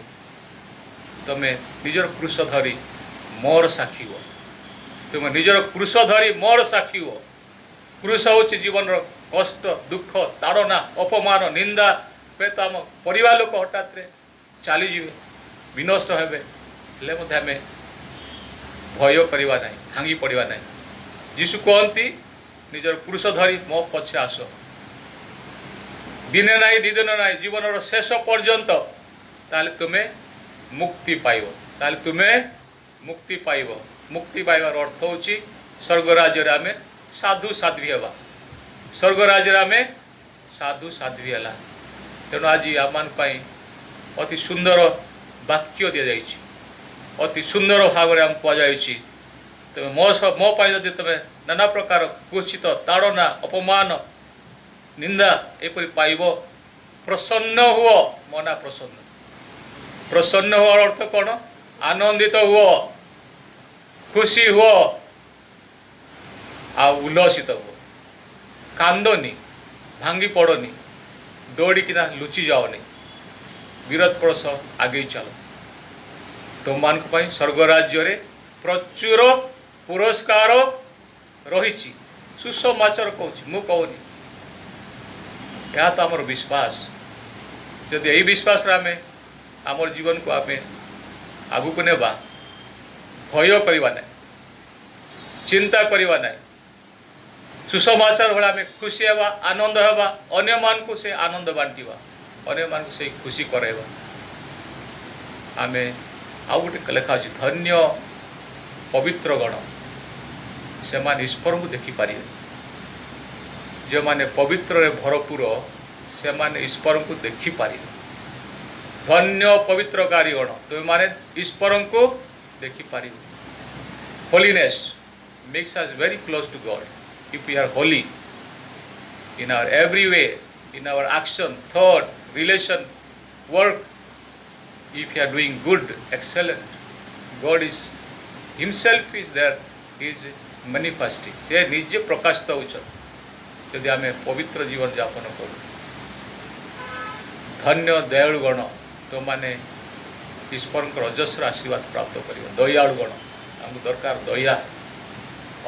तुम निजर क्रूश धरी मोर साक्षी हो तुम निजर क्रूश धरी मोर साक्षी हो क्रूश हूँ जीवन कष्ट दुख ताड़ना अपमान निंदा तो आम परिवार लोक हठात चलीजे विनष्ट हेबे हेले आम भय करवा ना भांगी पड़वा ना यीशु कहती निजर पुरुष धरी मो पछे आस दिने ना दी दिन ना जीवन शेष पर्यंत ताले तुम्हें मुक्ति पाइब ताले तुम्हें मुक्ति पाइब मुक्ति पाइबार अर्थ होची स्वर्ग राज्य आम साधु साध्वी हवा स्वर्ग राज्य आम साधु साध्वी है तेणु आज आम अति सुंदर वाक्य दि जाइए अति सुंदर भाव में आम कहुई तुम मो जदि तुम नाना प्रकार कुचित ताड़ना अपमान निंदा एपरी पाइब प्रसन्न हुओ मना प्रसन्न प्रसन्न हुआ अर्थ कौन आनंदित हुओ खुशी हुओ आ उल्लसित हुओ कांदनी भांगी पड़नी दौड़ीकिना लुचि जाओनी विरोध पड़स आगे चलो तुम मान स्वर्ग राज्य प्रचुर पुरस्कार रही सुसमाचार कहूँ मु कहूनी यह तो आमर विश्वास जदि यही विश्वास आम आमर जीवन को आम आगु को नेबा भय करवा ना चिंता करवा ना सुसमाचार भाई आम खुशी हवा आनंद हवा अन्य मान को से आनंद बांटिवा अन्य मान को से खुशी कराइबा आम आउ गोटे लेखा अच्छी धन्य पवित्र गण से माने ईश्वर को देखिपारे जो माने पवित्र भरपूर से माने ईश्वर को देखिपारे धन्य पवित्र कारीगण तुम माने ईश्वर को देखिपार holiness makes us very close to God if we are holy in our every way in our action thought relation work if you are doing good excellent God is himself is there he is manifesting से निजे प्रकाशित होउछ यदि आम पवित्र जीवन यापन करूँ धन्य दयालु गण तो माने ईश्वर अजस्र आशीर्वाद प्राप्त कर दयालु गण आमको दरकार दया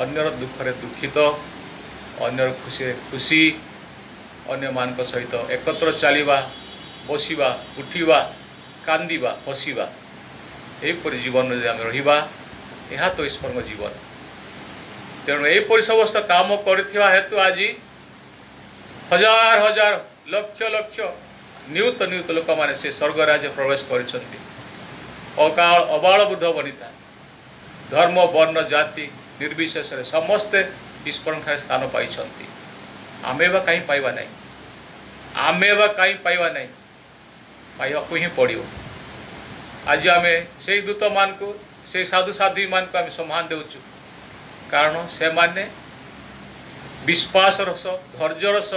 अन्यर दुखरे दुखित अन्यर खुशी खुशी अन्य मान सहित एकत्र चलवा बसवा उठा कांदिबा हसिबा एपरि जीवन आम रहिबा यह तो ईश्वर जीवन तेणु एपरि समस्त काम करथिबा हेतु आज हजार हजार लक्ष लक्ष नियुत नियुत लोक माने से स्वर्ग राज्य प्रवेश करिसंती अकाल अबाल बुद्ध वनिता धर्म वर्ण जाति निर्विशेष समस्ते ईश्वर ठारे स्थान पाइछंती आमे बा कहीं पाइबा नहीं आमे बा कहीं पाइबा नहीं पाइबा को ही पड़ो आज आम से दूत मान को से साधु साध्वी मान को आम सम्मान देउछु कारण से माने विश्वास रस धैर्य रस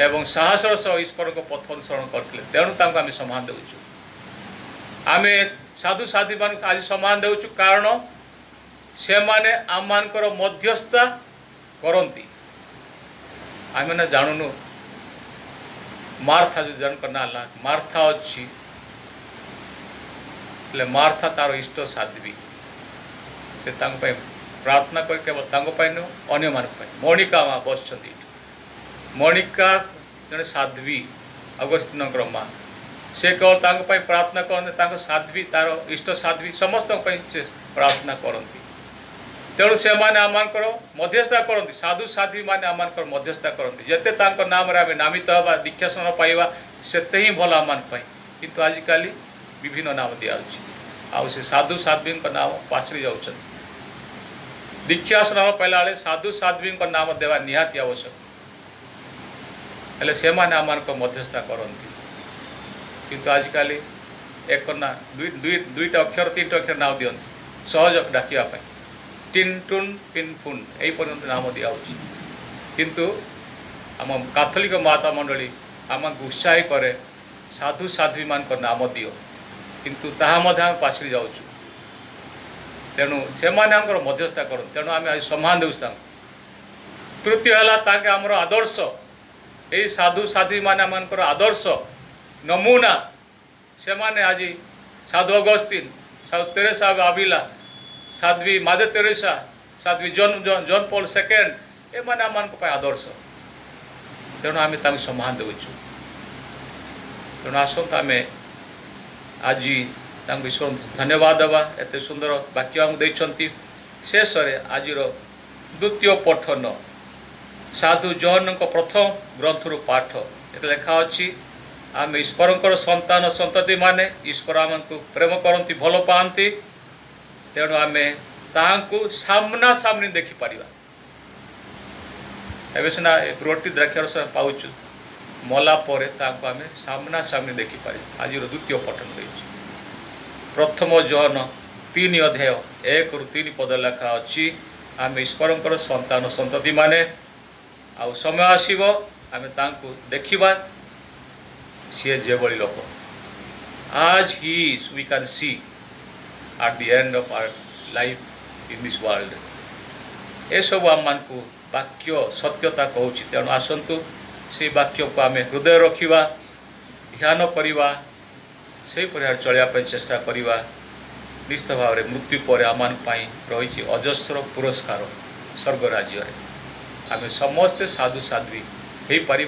एवं साहस रस ईश्वर को पथ अनुसरण करते तेणु तांको आम सम्मान देउछु आम साधु साध्वी मान को आज सम्मान देउछु कारण से माने आम मानकर मध्यस्थता करंती आम ना जानूनु मार्था जो जन ना ला मार्था अच्छी मार्था तार इष्ट साध्वी से प्रार्थना कर केवल अन्य मान मणिका माँ बस मणिका जड़े साध्वी अगस्तीन माँ से केवल प्रार्थना करते साध्वी तार इष्ट साध्वी समस्त से प्रार्थना करती तेणु से आमर मध्यस्थता करती साधु साध्वी मैंने आमर मध्यस्थता करती जिते नाम आम नामित हवा दीक्षासन पाइबा सेते ही भल आम किंतु आजिकल विभिन्न नाम दिया से साधु साध्वी नाम पासरी जाऊँ दीक्षासन पाइला बेले साधु साध्वी नाम देवा निहाती आवश्यक हेले से आमर मध्यस्थता करती किंतु आजिकल एक ना दुईटा अक्षर तीन अक्षर नाम दिखती सहज डाकियापाई टिन टुन पिन फुन यही पर्यंत नाम दिया किंतु आम कैथोलिक माता मंडली आम उत्साह करे साधु साध्वी मान नाम दियो किंतु ताहा आम पासरी जाऊँ तेणु से मध्यस्थता कर तेणु आम आज सम्मान देउछ तृतीय है आमर आदर्श यही साधु साध्वी मान आदर्श नमूना से माने आज साधु अगस्तीन साधु तेरेसा आविला साध्वी मादर तेरेसा साध्वी जॉन पॉल सेकेंड ए माने आम आदर्श तेणु आम सम्मान देचु तेणु आसत आम आज ईश्वर धन्यवाद देवा एत सुंदर वाक्य आमको देते शेष आज द्वितीय पठन साधु जॉन प्रथम ग्रंथर पाठ ये लेखा अच्छी आम ईश्वर संतान संतति माने ईश्वर आमको प्रेम करती भल पाती तेणु आम ताकू सामना सामनी देखिपर एवं सीना रोटी द्राक्षारस पाचु मला आम सामना सामनी देखिपर आज द्वितीय पठन देती प्रथम जॉन 3 अध्याय 1 ରୁ 3 पद लेखा अच्छी आम ईश्वर संतान संतति माने आउ समय आसब आम देखा सी जे बड़ी लोक आज ही we can see at the end of our life in this world ये सब आम को वाक्य सत्यता कहूँ तेणु आसतु से वाक्य को आम हृदय रखा ध्यान करवा से प्रकार चलिया चेष्टा करवा निश्चित भाव में मृत्यु पर आम रही अजस्र पुरस्कार स्वर्ग राज्य आम समस्ते साधु साध्वी हो पार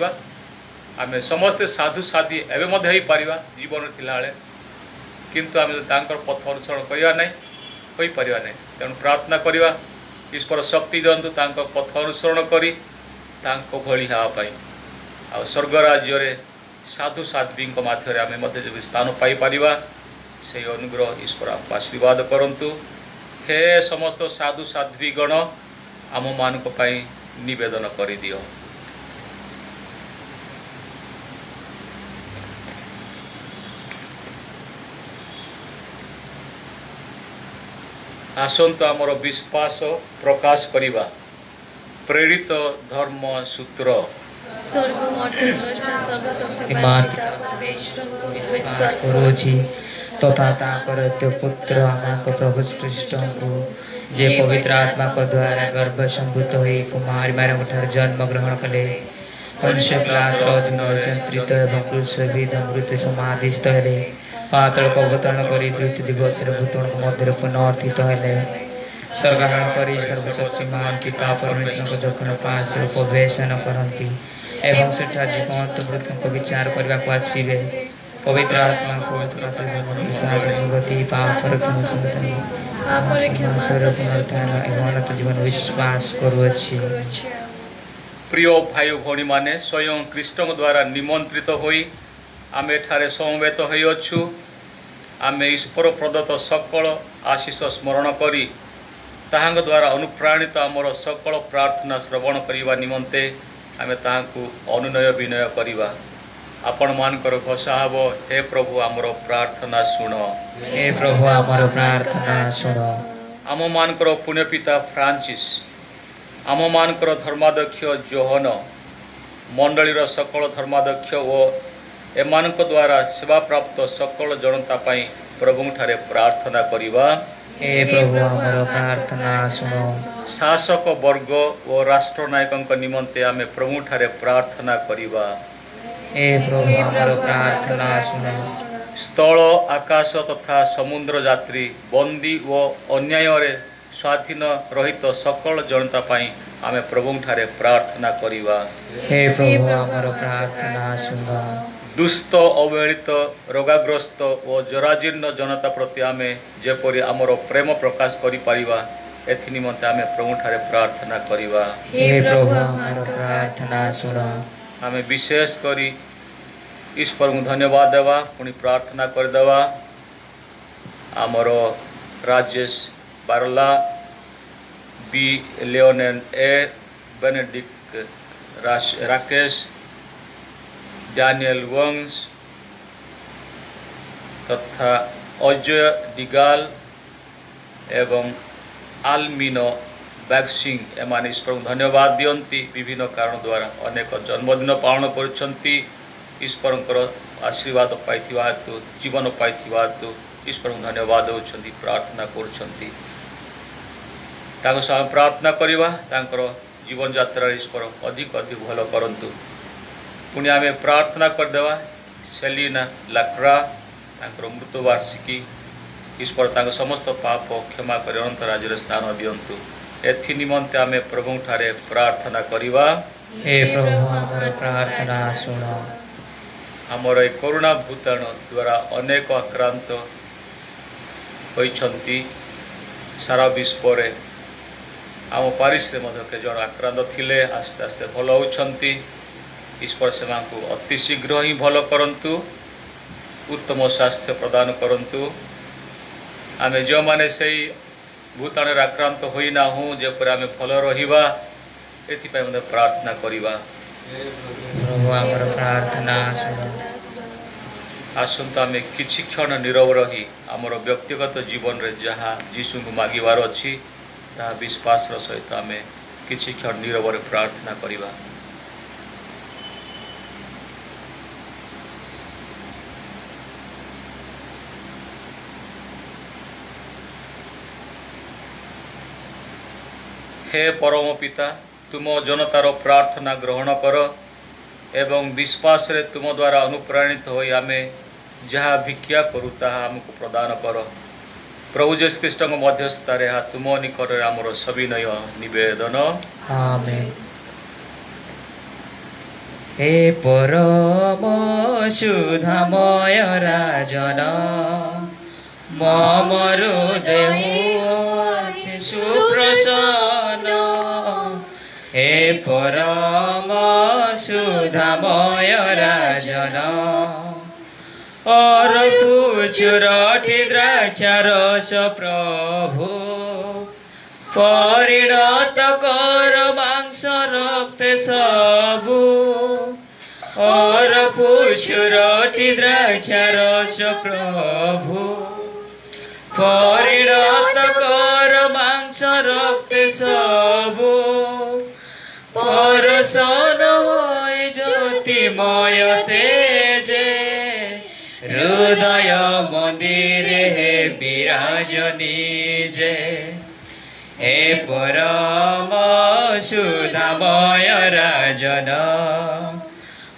आम समस्ते साधु साध्वी एवं हो पार जीवन थिला किंतु आम पथ अनुसरण करवा ना हो पार ना तेणु प्रार्थना करवा ईश्वर शक्ति दिंतु पथ अनुसरण कर भली हाँपाई आ स्वर्ग राज्य साधु साध्वी मध्य आम जो स्थान पाइपर से अनुग्रह ईश्वर आपको आशीर्वाद करंतु हे समस्त साधु साध्वी गण आम मान निवेदन कर दियो। आसंतु आमर विश्वास प्रकाश करिबा प्रेरित धर्म सूत्र स्वर्ग मध्य स्रष्टा सर्वशक्ति इमान पिता परमेश्वर को विश्वास विश्वास करुछि तथा ताकर त्यो पुत्र आमाक प्रभु श्रेष्ठ को जे पवित्र आत्मा को द्वारा गर्भ संभूत हुई कुमारी मारम ठार जन्म ग्रहण कले पंच प्रातर अधीन जंत्रित एवं क्रूसविद मृत्यु समाधिस्थ हेले पातल को अवतरण करी द्वित दिवस भूतण मध्य पुनर्थित हेले स्वर्गारोहण करी सर्वशक्तिमान पिता परमेश्वर को दक्षिण पार्श्व प्रवेशन करती एवं सेठा जीवंत मृत्यु को विचार करने को आसवे पवित्र आत्मा को जगती पाप एवं जीवन विश्वास करुछि। प्रिय भाई भौणी माने स्वयं कृष्ण द्वारा निमंत्रित होई आम एठारे समवेत होइअछु आम ईश्वर प्रदत्त सकल आशीष स्मरण करी ताहांग द्वारा अनुप्राणित आमर सकल प्रार्थना श्रवण करने निमंते आम ताहांकु अनुनय विनय करवा आपण मानकर घोषा हब हे प्रभु आमर प्रार्थना शुण हे प्रभु आमर प्रार्थना शुण आम मानकर पुण्यपिता फ्रांसिस आम मानकर धर्माध्यक्ष जोहन मंडलीर सकल धर्माध्यक्ष और एमानक द्वारा सेवा प्राप्त सकल जनता पाई प्रभु ठारे प्रार्थना करवा हे प्रभु आमर प्रार्थना शुण शासक वर्ग और राष्ट्रनायक निमंते आम प्रभु ठारे प्रार्थना करवा हे प्रभु आमर प्रार्थना शुण स्थल आकाश तथा समुद्र यात्री बंदी व अन्याय स्वाधीन रहित सकल जनता पाई आम प्रभु ठारे प्रार्थना करवा हे प्रभु आमर प्रार्थना शुण दुष्ट अवहेलित रोगाग्रस्त और जराजीर्ण जनता प्रति आम जेपरी आमर प्रेम प्रकाश करिपरिबा एथि निमंते आम प्रभु ठारे प्रार्थना करवा हे प्रभु आमर प्रार्थना शुण आम विशेष करी ईश्वर को धन्यवाद देवा पुणी प्रार्थना करदेवा आमर राजेश बारला बी लियोनेन ए बेनेडिक्ट राकेश डैनियल वंश तथा अजय डिगाल एवं आलमिनो बैगसिंग एमान ईश्वर को धन्यवाद दियंती विभिन्न कारण द्वारा अनेक जन्मदिन पालन करछंती ईश्वर आशीर्वाद पाई हेतु जीवन पाई हेतु ईश्वर को धन्यवाद देउछंती प्रार्थना करुछंती ताको साथ प्रार्थना करवा तांकर जीवन यात्रा ईश्वर अधिक अधिक भल करंतु पुणी आम प्रार्थना करदेवा सेलिना लाक्रा तांकर मृत्युवार्षिकी ईश्वर तांको समस्त पाप क्षमा कर अनंत राज्य स्थान दियंतु एथि निमंते आम प्रभु ठारे प्रार्थना करवा हे प्रभु आमर प्रार्थना शुण आमर ए कोरोना भूताणु द्वारा अनेक आक्रांत होइछंती सारा विश्व रे आम पारिस रे मध्य के जन आक्रांत थिले आस्ते आस्ते भल होउछंती। ईश्वर सेमांकु अति शीघ्र ही भल करंतु उत्तम स्वास्थ्य प्रदान करंतु। आमे जो माने सेई भूताणु आक्रांत होइना हूँ जेपर आमे भल रहिबा एथिपाई मध्य प्रार्थना करिबा। प्रभु आमर प्रार्थना शुण आसंता आमे किछि क्षण नीरव रही आमर व्यक्तिगत जीवन रे जहाँ जीशु को मागिबार अछि ता विश्वास सहित आमे किछि क्षण नीरव रे प्रार्थना करिबा। हे परम पिता तुम जनतार प्रार्थना ग्रहण कर एवं विश्वास रे तुम द्वारा अनुप्राणित होई आमे जहाँ भिक्षा करू ताहा आमको प्रदान कर। प्रभु जेसु ख्रीष्ट मध्यस्थता रे तुम निकट आमर सविनय निवेदन। आमेन। हे परम सुधामय राजन ममरु देहु सुप्रसन्न। हे परम सुधामय राजन और पुचुरटी द्राक्षारस प्रभु परिणत कर मांस रक्त सबु और पुचुरटी द्राक्षारस प्रभु परिणत कर मांस रक्त सबु परसन होय ज्योतिमय तेजे हृदय मंदिर हे विराजनी जे। हे परम सुधामय राजन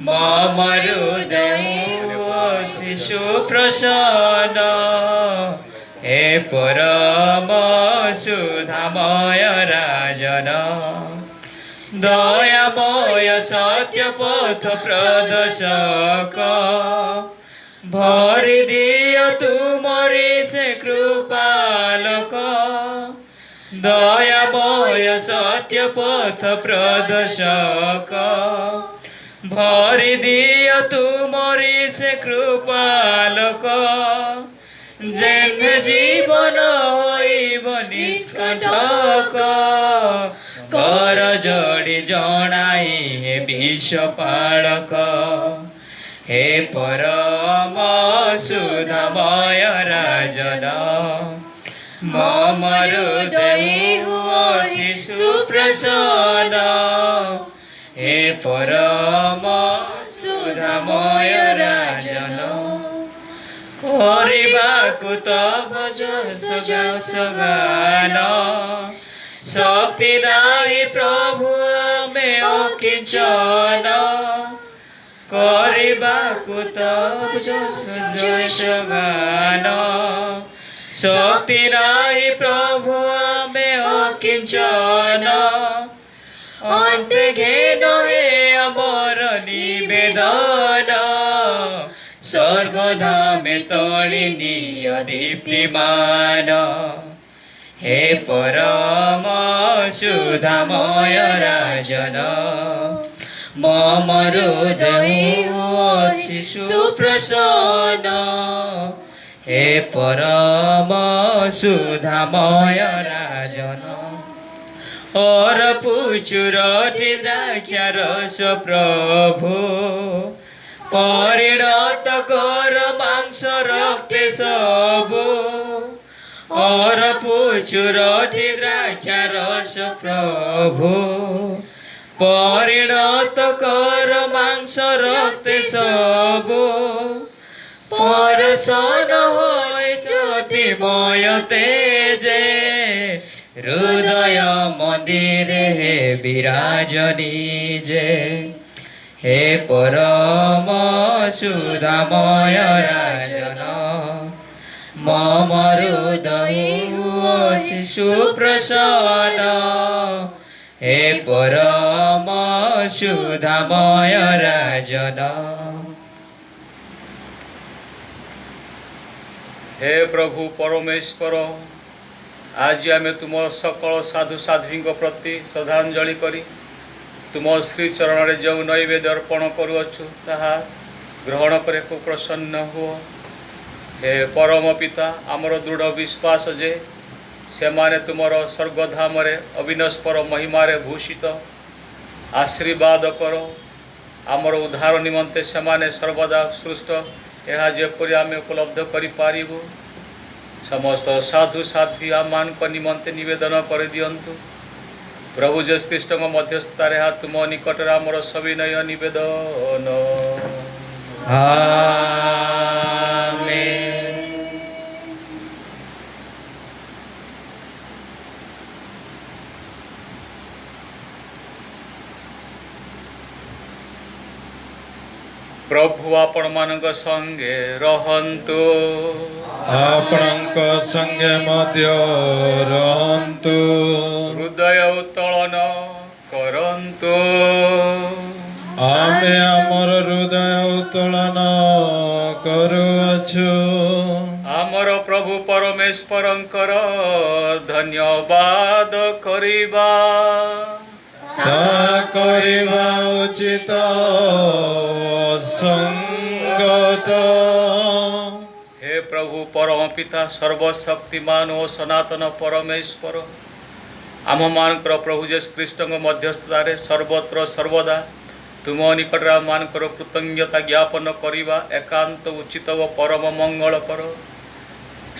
मम हृदय शिशु प्रसन्न। हे परम सुधामय राजन दयामय सत्य पथ प्रदर्शक भरि दियो तुमरी से कृपालक। दयामय सत्य पथ प्रदर्शक भरि दियो तुमरी से कृपालक। जेन जीवन होइब निष्कंटक कर जोड़ी जनाई हे विश्वपालक। हे परम सुधामय राजन मम हृदय होछि सुप्रसन्न। हे परम सुधामय राजन କରିବାକୁ तब जस गान शक्ति नाई प्रभु आमे अकिंचन। କରିବାକୁ तब जस गान शक्ति नाई प्रभु आमे अकिंचन। अंत घेन हे अमर निवेदन स्वर्गधामे तोड़ी निय दीप्तिमान। हे परम सुधामय राजन मम हृदय होछि सुप्रसन्न। हे परम सुधामय राजन और पुचुरटी द्राक्षारस प्रभु परिणत कर मांस रक्त सबु और पुचुरटी द्राक्षारस प्रभु परिणत कर मांस रक्त सबु परसन होय ज्योतिमय तेजे हृदय मंदिर हे विराजनी जे। हे परम सुधामय राजन मम हृदय होछि सुप्रसन्न। हे परम सुधामय राजन हे प्रभु परमेश्वर आज आम तुम सकल साधु साध्वी प्रति श्रद्धांजलि करी तुम श्री चरण में जो नैवेद्य अर्पण करुअछु ताहा ग्रहण करे को प्रसन्न हुओ। हे परम पिता आमर दृढ़ विश्वास जे से माने तुमर स्वर्गधाम अविनश्वर महिमारे भूषित आशीर्वाद करो आमर उद्धार निमंते से माने सर्वदा सृष्ट यह जेपरि आम उपलब्ध करिपारिबु समस्त साधु साध्वी आमान को निमंते निवेदन कर दियंतु प्रभु जेसु ख्रीष्ट मध्यस्थतार तुम निकट आमर सविनय निवेदन। आमेन। प्रभु आपण मानक संगे रहंतु आपणଙ୍କ संगे मध्य रहन्तु हृदय उत्तोलन करंतु आमे आमर हृदय उत्तोलन करुअछु आमर प्रभु परमेश्वरंकर धन्यवाद करिबा ता करिबा उचित संगत। हे प्रभु परम पिता सर्वशक्तिमान और सनातन परमेश्वर आम मानकर प्रभु जेसु ख्रीष्ट मध्यस्थतार सर्वत्र सर्वदा तुम निकट मानकर कृतज्ञता ज्ञापन करिबा एकांत उचित व परम मंगल कर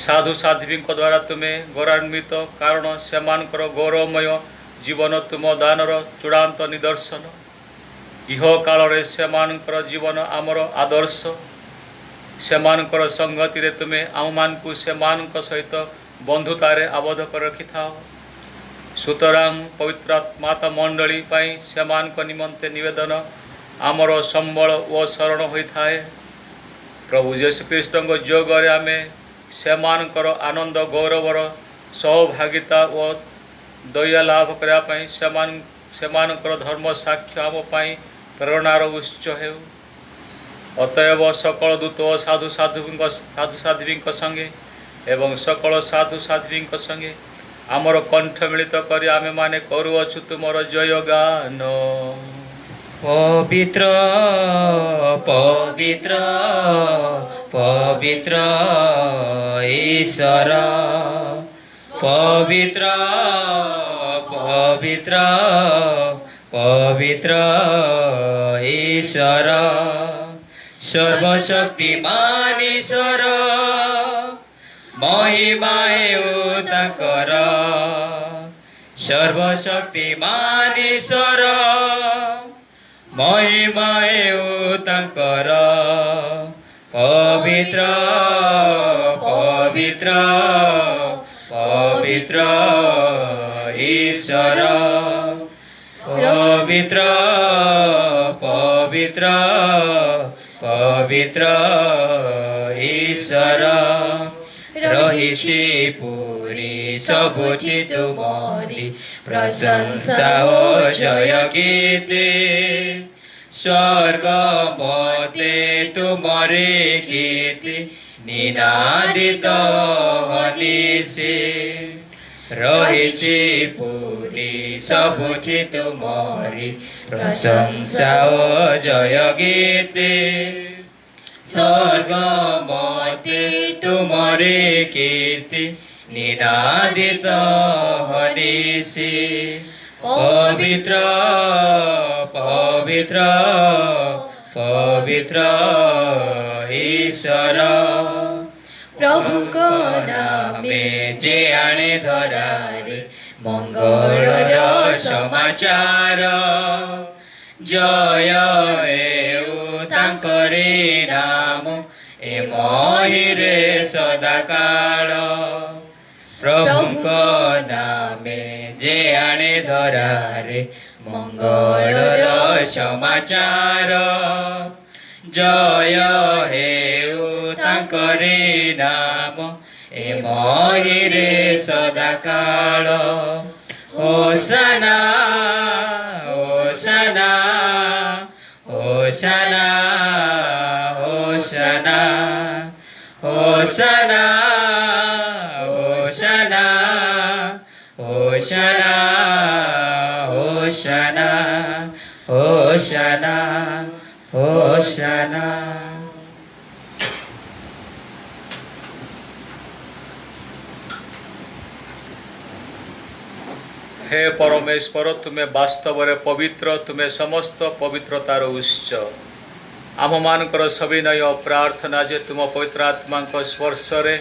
साधु साध्वी द्वारा तुम्हें गौरवान्वित कारण से मानकर गौरवमय जीवन तुम दानर चूड़ांत निदर्शन इह काल से मानकर जीवन आमर आदर्श से मानकर संगति रे तुमे आम मान को से मान सहित बंधुतार आबद्ध कर रखि था सुतरां पवित्र माता मंडली पाई से मान को निमंते निवेदन आमर संबल व शरण होता है प्रभु जेसु ख्रीष्ट जोगरे आम से मानकर आनंद गौरवर सौभागिता व दया लाभ करने से धर्म साक्ष्य आम प्रेरणार उत्स हेउ अतएव सकल दूत साधु साध्वी संगे एवं सकल साधु साध्वी संगे आमर कंठ मिलित करी आमे माने करुअछु तुमर जय गान। पवित्र पवित्र पवित्र ईश्वर पवित्र पवित्र पवित्र ईश्वर सर्वशक्तिमान ईश्वर महिमाए ताकर सर्वशक्तिमान ईश्वर महिमाए ताकर पवित्र पवित्र पवित्र ईश्वर पवित्र पवित्र पवित्र ईश्वर रहिछि पुरी सबुठी तुमरी प्रशंसा ओ जय गीते स्वर्ग मते तुमरे कीर्ति निनादित हनिसे रहिछि पुरी सबुठी तुमरी प्रशंसा ओ जय गीते स्वर्ग मते तुमरे कीर्ति निनादित हनिसे पवित्र पवित्र पवित्र ईश्वर प्रभु को नामे जे आणे धरारे मंगलर समाचार जय हेउ तांकरे नाम ए महिरे सदाकाल प्रभुको नामे जे आणे धरारे मंगलर समाचार जय हेउ तांकरे नाम ए महिरे सदाकाल ओसाना ओसाना होशाना होशाना होशाना होशाना होशाना होशाना होशाना होशाना। हे परमेश्वर तुमे वास्तव रे पवित्र तुमे समस्त पवित्रतार उच्च आम मानकर सविनय प्रार्थना जे तुम पवित्र आत्मा स्पर्श रे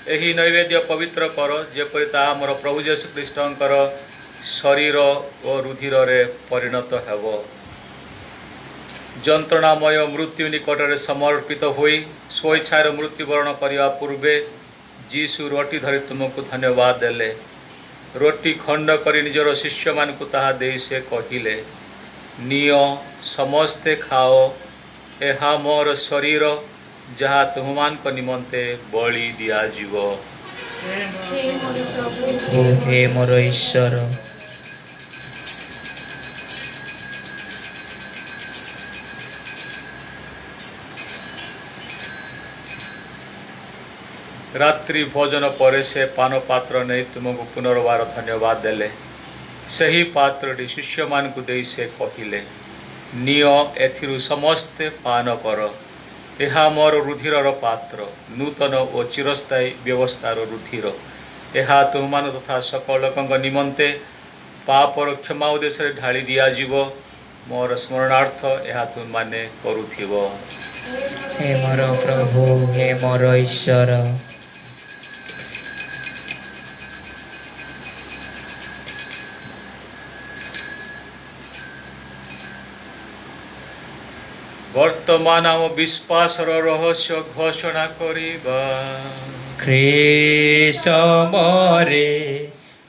एही नैवेद्य पवित्र कर जेपरि ता आमर प्रभु यीशु ख्रीष्टंकर शरीर और रुधिर रे परिणत हेबो। जंत्रणामय मृत्यु निकट समर्पित होई स्वेच्छार मृत्युवरण करने पूर्वे जीशु रोटी धरी तुमको धन्यवाद देले। रोटी खंड करी निजर शिष्य मान को ताहा दे से कहिले नियो समस्ते खाओ एहा मोर शरीर जहाँ तुमान को निमंते बलि दिया जीव। हे मोर ईश्वर रात्रि भोजन पर से पान पात्र नहीं तुमको पुनर्बार धन्यवाद देले। सही पात्रटी शिष्य मान को दे से कहिले नियो एथिरु समस्ते पान कर एहा मोर रुधिर पात्र नूतन और चिरस्थायी व्यवस्थार रुधिर एहा तुमान तथा सकल लोक निमंते पापर क्षमा उद्देश्य ढाली दिया जीव मोर स्मरणार्थ एहा तुम माने करुथिबो। हे मोर प्रभु हे मोर ईश्वर वर्तमान आम विश्वास रहस्य घोषणा करिबा। ख्रीष्ट मरे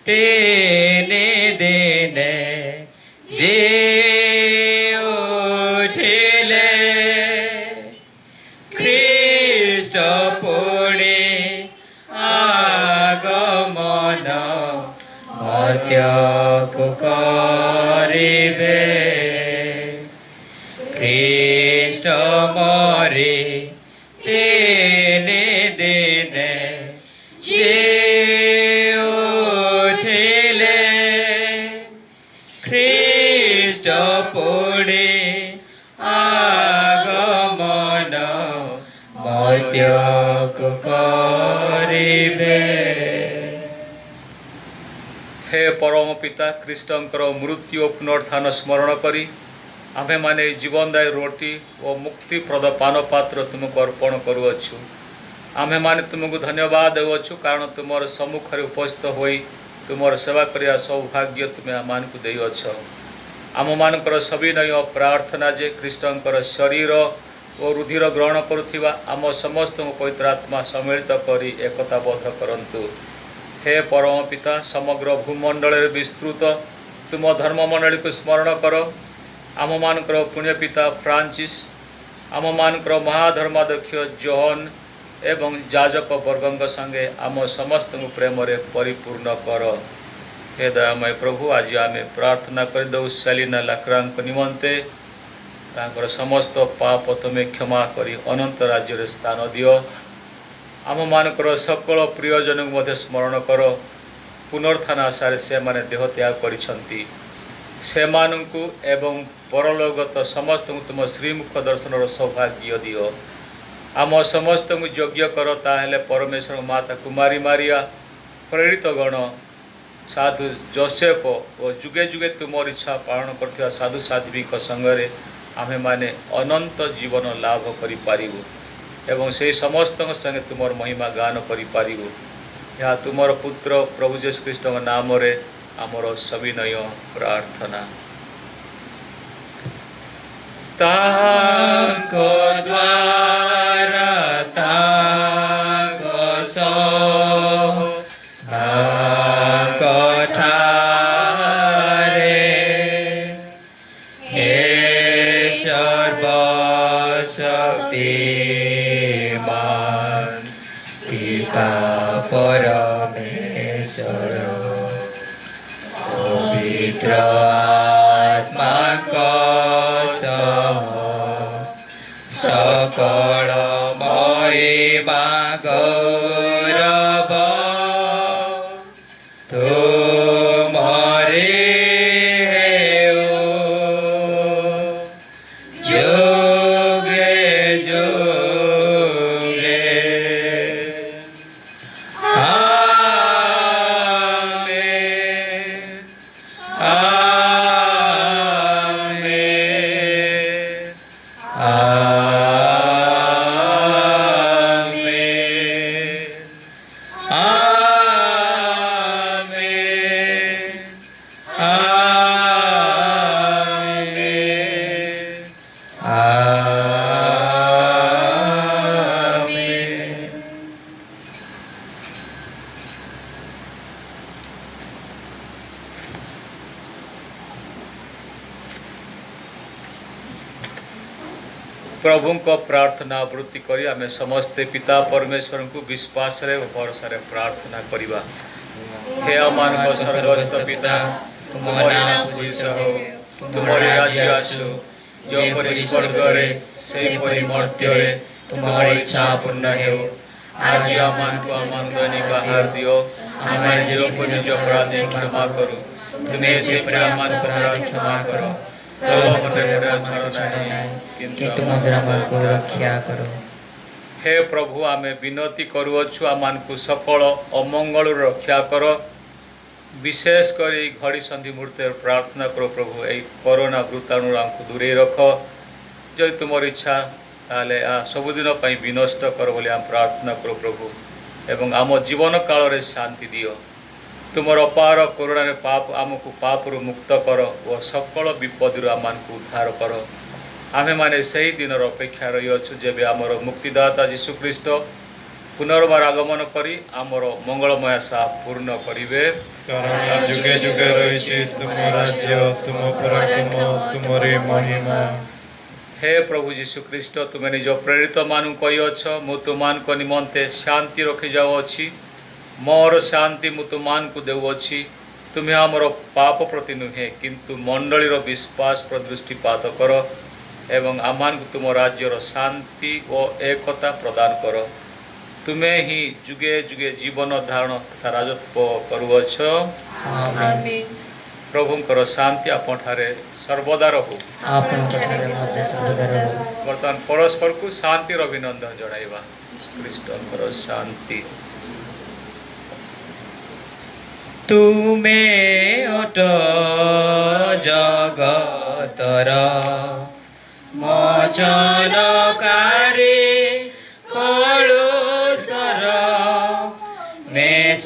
तेने देने जे उठिले ख्रीष्ट पुणे आगमन मर्त्यको करिबे। ख्रीष्ट मरे तेने देने जे उठिले ख्रीष्ट पुणे आगमन मर्त्यको करिबे। हे परम पिता ख्रीष्टंकर मृत्यु पुनरुत्थान स्मरण करी आमे माने जीवनदायी रोटी और मुक्तिप्रद पान पात्र तुमको अर्पण करुअछु। आमे माने तुमको धन्यवाद देउछु कारण तुमर सम्मुख रे उपस्थित होई तुमर सेवा करिया सौभाग्य तुमे आमान को देइअछ। आम मानकर सविनय प्रार्थना जे ख्रीष्टंकर शरीर और रुधिर ग्रहण करुथिबा आम समस्त पवित्र आत्मा सम्मिलित करी एकताबद्ध करंतु। हे परम पिता समग्र भूमंडल विस्तृत तुम धर्म मंडली को स्मरण कर। आम मानकर पुण्य पिता फ्रांसिस आम मानकर महाधर्माध्यक्ष जोहन एवं जाजक वर्ग संगे आम समस्त प्रेम रे परिपूर्ण कर। हे दयामय प्रभु आज आम प्रार्थना कर दौ सेलिना लाक्रांक निमंते तांकर समस्त पाप तुमे क्षमा करी अनंत राज्य रे स्थान दियो। आम मानकर सकल प्रियजन मध्य स्मरण कर पुनरुत्थान आशारे से माने देह त्याग करिसंती से मानू एवं परलोकगत समस्त तुम श्रीमुख दर्शन सौभाग्य दियो। आम समस्त योग्य कर ताहेले परमेश्वर माता कुमारी मारिया प्रेरित गण साधु जोसेफ और जुगे जुगे तुम इच्छा पालन कर साधु साध्वी संगे आमे माने अनंत जीवन लाभ करि पारिबु एवं से समस्त संगे तुमर महिमा गान करि पारिबु। यह तुमर पुत्र प्रभु यीशु ख्रीष्ट नाम रे आमर सविनय प्रार्थना। ताको द्वारा ताको ताको ठारे हे सर्वशक्तिमान पिता परमेश्वर पवित्र आत्मा का କଳମୟୀମା ଗୌରବ ତୁମରି ହେଉ ଯୁଗେ ଯୁଗେ। ଆମେନ୍ ଆମେନ୍ प्रभु को प्रार्थना आवृत्ति करी आमे समस्ते पिता परमेश्वर को विश्वास रे भरोसा रे प्रार्थना करिबा। हे अमान को स्वर्गस्थ पिता तुमरा नाम पूजित हो तुमरी राज्य आसु जो परि स्वर्ग रे से परि मर्त्य रे तुमरी इच्छा पूर्ण हो। आज अमान को अमान दैनिक आहार दियो हमारे जो पुण्य जो अपराध क्षमा करो तुम्हें से प्रेम अपराध क्षमा करो କିନ୍ତୁ ମନ୍ଦିର ଆମକୁ ରକ୍ଷା କର। हे प्रभु आमे विनती करुअछु आमानकु सकल अमंगल रक्षा कर विशेष कर घड़ी संधि मुहूर्त प्रार्थना करो प्रभु यही कोरोना भूताणु आमको दूरे रख जो तुम इच्छा ताले सबुदिन विनष्ट कर बोली आम प्रार्थना करो प्रभु एवं आम जीवन काल रे शांति दियो तुमर अपार करुणा रे पाप आमको पाप रु मुक्त कर और सकल विपद रु आमानकु उद्धार कर। आमे माने सही दिन अपेक्षा रही अच्छु जेबे आमर मुक्तिदाता जीशु ख्रीष्ट पुनर्बार आगमन करी आमर मंगलमय आशा पूर्ण करिवे। कारण जुगे जुगे रहिछि तुम राज्य तुम पराक्रम तुमरी महिमा। हे प्रभु जीशु ख्रीष्ट तुमे निज प्रेरित मानु कहि अछ मु तुमान को निमंते शांति रखि जाओ अछि मोर शांति मु तुमान को देउछि तुम्हें आमर पाप प्रति नुहे किंतु मंडलीर विश्वास पर दृष्टिपात कर एवं आमान को तुम राज्यर शांति और एकता प्रदान कर तुम्हें ही जुगे जुगे जीवन धारण तथा राजत्व करुअछ। आमीन। प्रभुंकर शांति आपण ठारे सर्वदा रहू। वर्तमान परस्पर को शांति अभिनंदन जणाइबा। ख्रीष्टंकर शांति तुमे अट जगतर मोचनकारी कलुषर मेष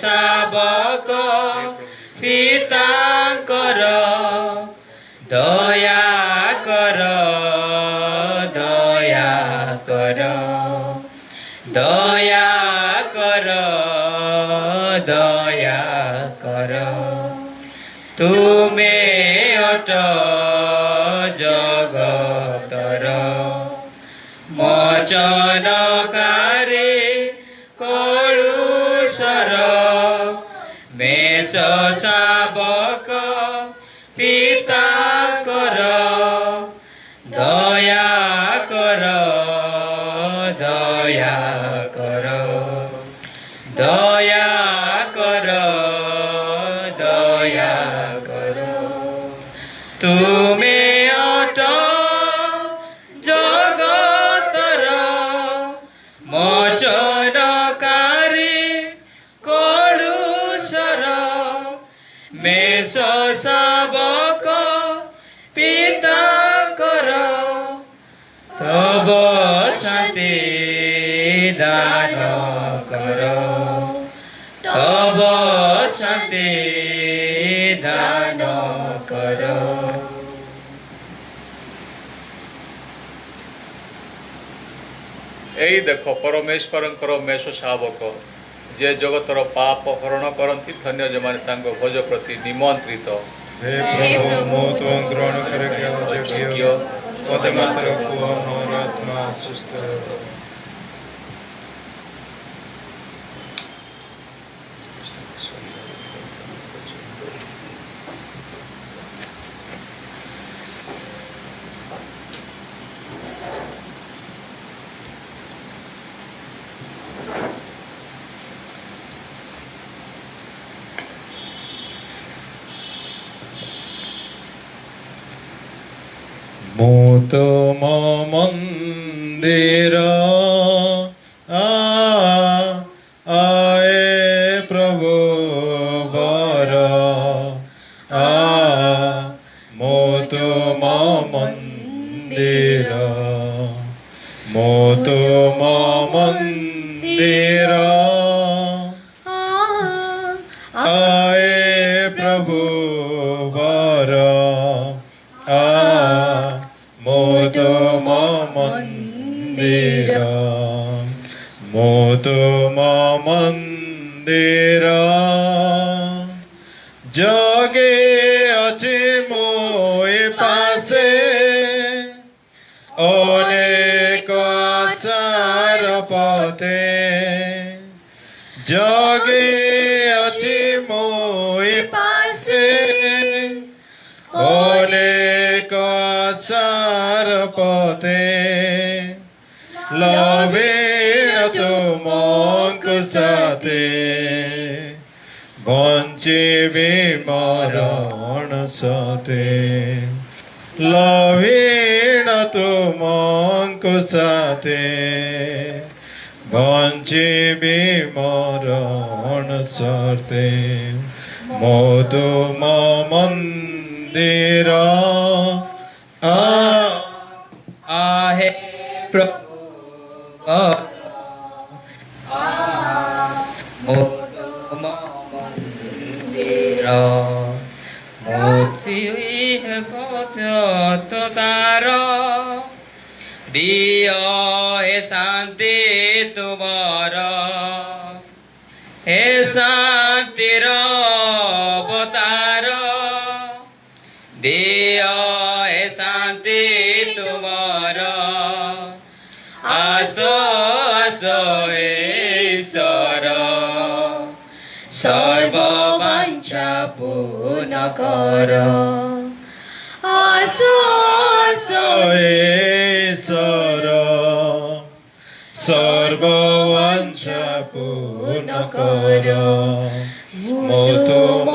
शाबक पिताकर दया कर दया कर दया कर दया कर तुमे अट जगतर मोचनकारी कलुषर मेष शाबक पिताकर दया कर दया कर दया कर दया कर तुमे अट जगतर मोचनकारी कलुषर मेष शाबक पिताकर तब शांति दान कर तब शांति दान कर। यही देख परमेश्वर मेष शावक जे जगतर पाप हरण करती धन्य जो माने तांको भोज प्रति निमंत्रित। हे प्रभु मो तो ग्रहण करके अयोग्य पद मात्र कुह मोर आत्मा सुस्त हो। तुम मंदिर आए प्रभु बर मो तुम मंदिर मो तुम मंदिर आए प्रभु बर मो तुम मंदिर मो तुम मंदिर जगे अच्छे मोए पासे अनेक आचार पते जगे अच्छे मोए पासे अनेक आचार पते लवेण तुमको साथे बंचेबे मरण साथे लवेण तुमको साथे बंचेबे मरण साथे मो तुम मंदिर आहे प्रभु मो तुम मंदिर मोती है पथ तार दिय हे शांति तुमार हे शांतिर अवतार दिय हे शांति तुमार आसो आसो ईश्वर सर्ववांछा पूर्ण कर आसो आसो ईश्वर सर्ववांछा पूर्ण कर मो तुम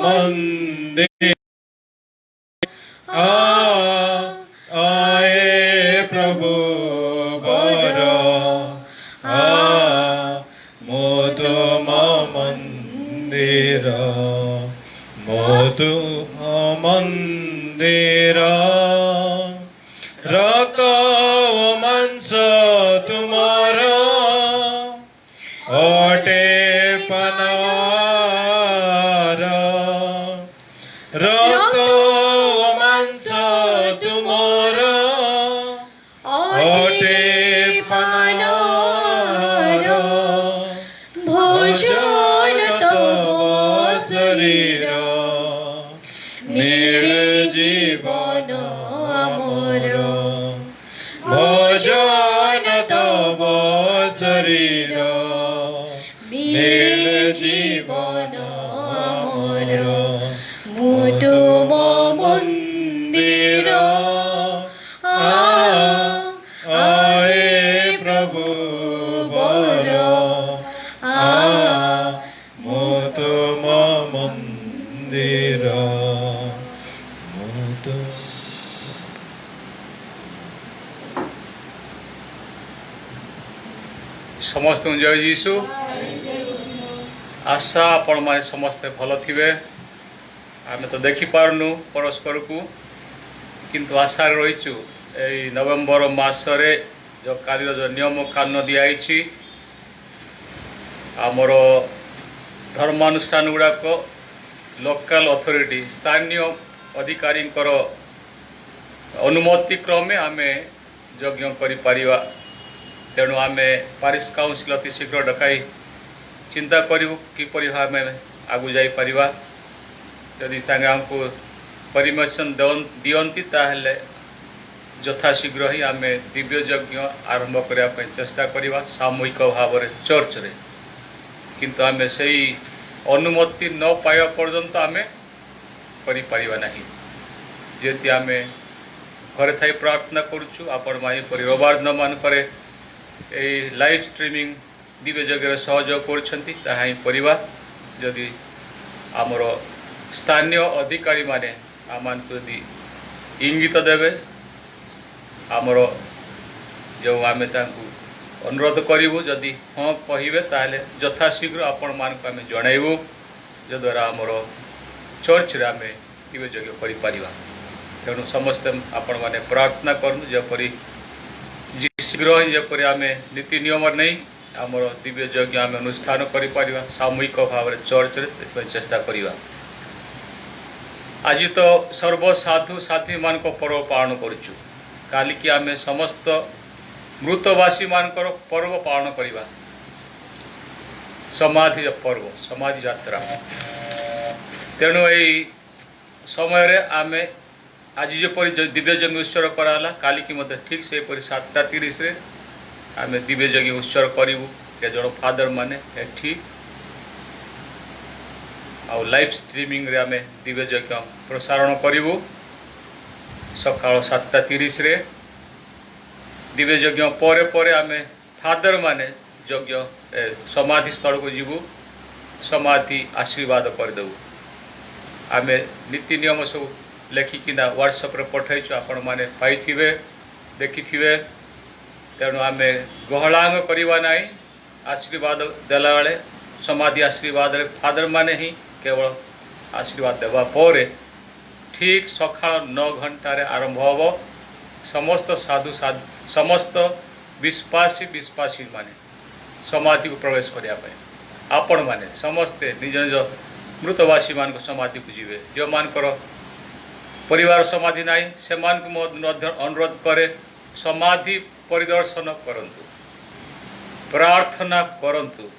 मंदिर आए प्रभु बर मो तुम मंदिर मो तुम मंदिर रक्त मांस तुम्हारा अटे पनार रक्त मांस तुम्हारा अटे पनार भोजन तव शरीर नील जीवन अमर भोजन तव शरीर नील जीवन अमर मो तुम मंदिर आए प्रभु बर मो तुम मंदिर मो तुम समस्त जय जीशु आशा आपण माने समस्ते भल थिबे आमे तो देखि पारनु परस्पर को किंतु आशा रहीचु ए नवेम्बर मासरे जो कालीर जो नियम कानून दियाई आमर धर्मानुष्ठान गुड़ाक लोकल अथॉरिटी स्थानीय अधिकारी अनुमति क्रमे आमे यज्ञ करि पारिबा तेणु आमे पारिश काउंसिल अति शीघ्र डकाई चिंता करूँ किपर आम आगु जा पारिबा यदि आमको परमिशन दियंती ताहले यथाशीघ्र ही आम दिव्य यज्ञ आरंभ करने चेष्टा करवा सामूहिक भाव में चर्च रे किंतु आम से अनुमति न पाइबा पर्यंत आम करा जेती आम घरे थी प्रार्थना करुचु आपण माईपरी रविवार दिन मानक लाइव स्ट्रीमिंग दिव्य यज्ञ सहयोग करवा जदि आमर स्थानीय अधिकारी माने आम इंगित देवे आमर जो आम अनुरोध करूँ जदि हाँ कहे ताले यथाशीघ्र आपण मानक आम जनइबू जद्वारा आमर चर्च रे आम दिव्य यज्ञ कर तेणु समस्ते आपण मैंने प्रार्थना करूँ जपरी शीघ्र ही जपरी आम नीति नियम नहीं आमर दिव्य यज्ञ आम अनुष्ठान कर सामूहिक भाव में चर्च रे चेष्टा करवा। आज तो सर्वसाधु साथी मान पर्व पालन करुचु काली की आम समस्त मृतवासी मान पर्व पालन करवा समाधि पर्व समाधि यात्रा तेणु यही समय आम आज जपरी दिव्य यज्ञ उत्सर्ग कराला काली की मत ठीक से 7:30 आम दिव्य यज्ञ उत्सर्ग करूँ के जन फादर माने एठी आउ लाइव स्ट्रीमिंग रे आम दिव्य यज्ञ प्रसारण करूँ सकाल 7:30 दिव्य यज्ञ पर आम फादर माने यज्ञ समाधि स्थल को जीवु समाधि आशीर्वाद करदेव आम नीति नियम सब लेखिकिना व्हाट्सएप रे पठाइछु आपण माने पाइथिबे देखिथिबे तेणु आम गहलांग करवा ना आशीर्वाद देला बेले समाधि आशीर्वाद रे फादर माने ही केवल आशीर्वाद देवा पर ठीक सकाळ 9 घंटार आरंभ हो समस्त साधु साधु समस्त विश्वासी माने समाधि को प्रवेश करने आपण माने समस्ते निज निज मृतवासी मान समाधि को जीवे जो मानकर परिवार समाधि नाई से अनुरोध करे समाधि परिदर्शन करंतु प्रार्थना करंतु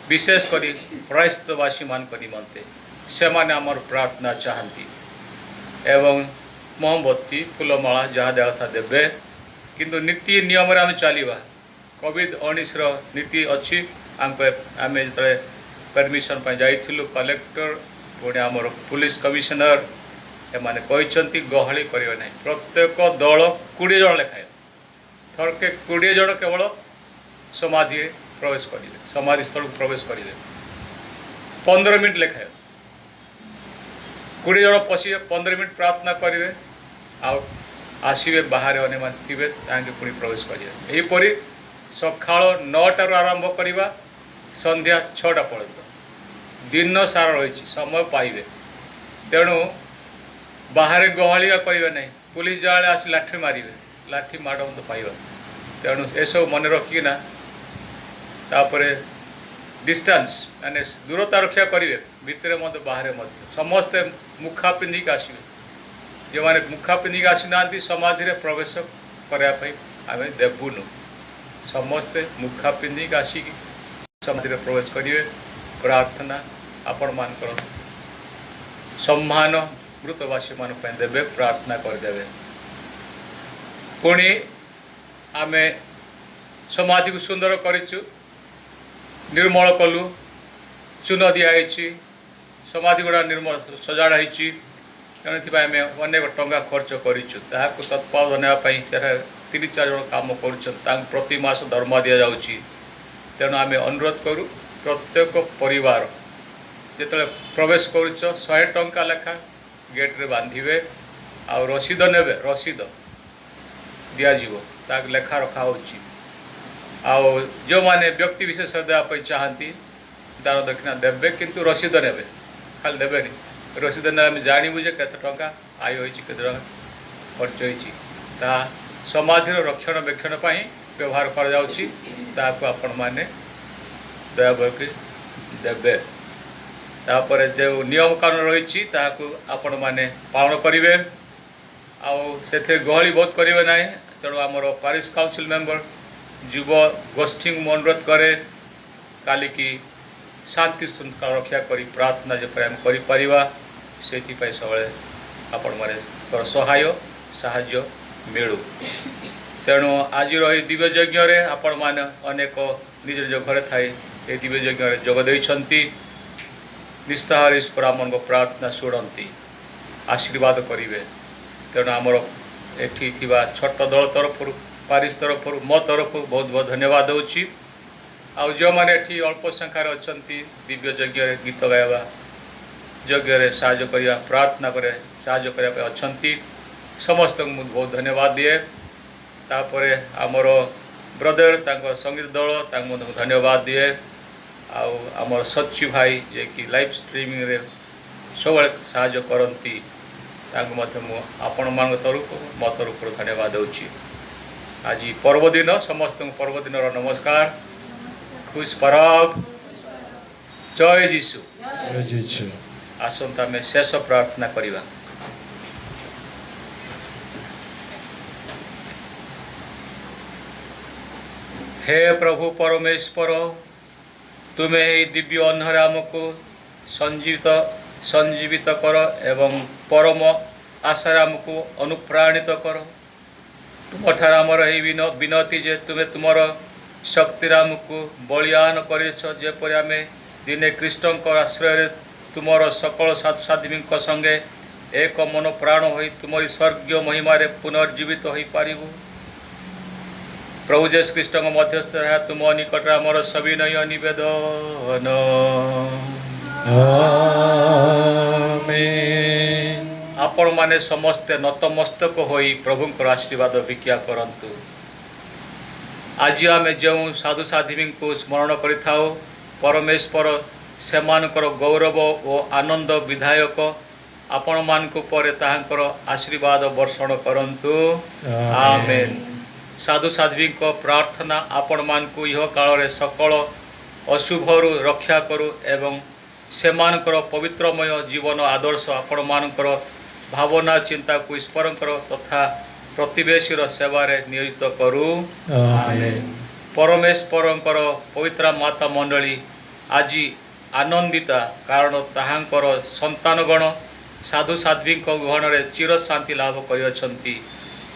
विशेष करी प्रयस्तवासी मान निमंते से माने आमर प्रार्थना चाहती एवं मोमबत्ती फूलमाला जहाँ देवा था देवे किंतु नीति नियम आम चलवा कोविड-19 नीति अच्छी आम जो परमिशन जाइलु कलेक्टर पुणे आमर पुलिस कमिशनर एमाने कहते गहली करें ना प्रत्येक दल 20 जन लेखाए थरके 20 जन केवल समाधि प्रवेश करेंगे समाधि स्थल को प्रवेश करेंगे 15 मिनट लेखाए 20 जन पशिए 15 मिनट प्रार्थना करेंगे आसवे बाहर अने थे पुणी प्रवेश करेंगे यहीपरि सकाळ 9टार आरंभ करवा संध्या 6टा पर्यंत दिन सारा रही समय पाइबे तेणु बाहर गहलिया करेंगे ना पुलिस जाले आस लाठी मारे लाठी माड़ तो पाइबा तेणु ए सब मन रखिकिना तापरे डिस्टेंस माने दूरता रक्षा करेंगे भितर मत बाहर समस्ते मुखा पिंधिक आसवे जो मैंने मुखा पिंधिक आसी ना समाधि प्रवेश करने आम देवुनु समस्ते मुखा पिंधिक आसिक समाधि प्रवेश करेंगे प्रार्थना आपण मान सम्मान मृतवासी मान देवे प्रार्थना करदे पुणी आम समाधि को सुंदर करूँ निर्मल कलु चून दिखाई समाधि गुड़ा निर्मल सजाड़ा तेणु आम अनेक टंका खर्च करूँ तत्पावधान 3-4 जन काम कर प्रति मास दरमा दि जाऊँगी तेणु आम अनुरोध करूँ प्रत्येक परिवार जिते प्रवेश करुच 100 टंका लेखा गेट रे बांधे आ रसीद ने रसीद दिज्व लेखा रखा हो जो माने व्यक्ति विशेष देवाई चाहती दान दक्षिणा देवे किंतु रसीद ने खाली देवे रसीद ने आम जानवु जे केते टंका आय होती खर्च होता समाधि रक्षणाबेक्षण व्यवहार कर आपण मैंने दयाबकी देवे तापर जो नियम कानून रही आपण मैंने पालन करेंगे से गहली बहुत करेंगे ना तेणु आमर पारिश काउंसिल मेंबर युव गोष्ठी को अनुरोध करे काली की शांति श्रृंखला रक्षा कर प्रार्थना जो आम कर सब आपण मैंने सहाय साहाय्य मिलू तेणु आज रही दिव्य यज्ञ आपण मैंने अनेक निज निज घर थाई ये दिव्य यज्ञ जोगदे निस्ताहार ईश्वर आम प्रार्थना शुणती आशीर्वाद करेंगे तेणु आमर एठी छोट दल तरफ पारिश तरफ मो तरफ बहुत बहुत धन्यवाद दूची आउ जो मैंने एठी अल्प संख्यार अच्छा दिव्य यज्ञ गीत गाइबा यज्ञ साहाय्य करवा प्रार्थना करे साहाय्य करने अच्छा समस्त बहुत धन्यवाद दिए तापर आमर ब्रदर संगीत दल धन्यवाद दिए आमर सच्ची भाई जे कि लाइव स्ट्रीमिंग रे सब साहाय्य करती आपण मान तरफ मो तरफ धन्यवाद दूची। आज पर्वदिन समस्त पर्वदिन नमस्कार खुश परब जय जीशु आसंता आम शेष प्रार्थना करिबा। हे प्रभु परमेश्वर तुम्हें यही दिव्य अन्हरे आमको संजीवित कर एवं परम आशार आमको अनुप्राणित कर। तुम ठार आमर यही विनती जे तुम्हें तुमर शक्ति आमको बलियान करपर आम दिने कृष्ण आश्रय तुमर सकल साधुसाध्वी संगे एक मन प्राण हो तुमरी स्वर्गीय महिमारे पुनर्जीवित हो पारिबु। प्रभु जेस कृष्ण मध्यस्थ है तुम निकट आमर सविनय निवेदन। आपण माने समस्ते नतमस्तक होई प्रभुंकर आशीर्वाद भिक्षा करंतु। आज आम जो साधु साध्वी को स्मरण करिथाओ परमेश्वर सेमानकर गौरव और आनंद विधायक आपण मानकु परे ताहांकर आशीर्वाद वर्षण करंतु। आमेन। साधु साध्वी को प्रार्थना आपण मानकु यह काल रे सकल अशुभरु रक्षा करू एवं सेमानकर पवित्रमय जीवन आदर्श आपण मानकर भावना चिंता को स्मरण कर तथा प्रतिवेशीर सेवारे नियोजित करू। आमेन। परमेश्वरंकर पवित्र माता मंडली आज आनंदिता कारण ताहांकर संतानगण साधु साध्वी गहन रे चिर शांति लाभ करियछंती।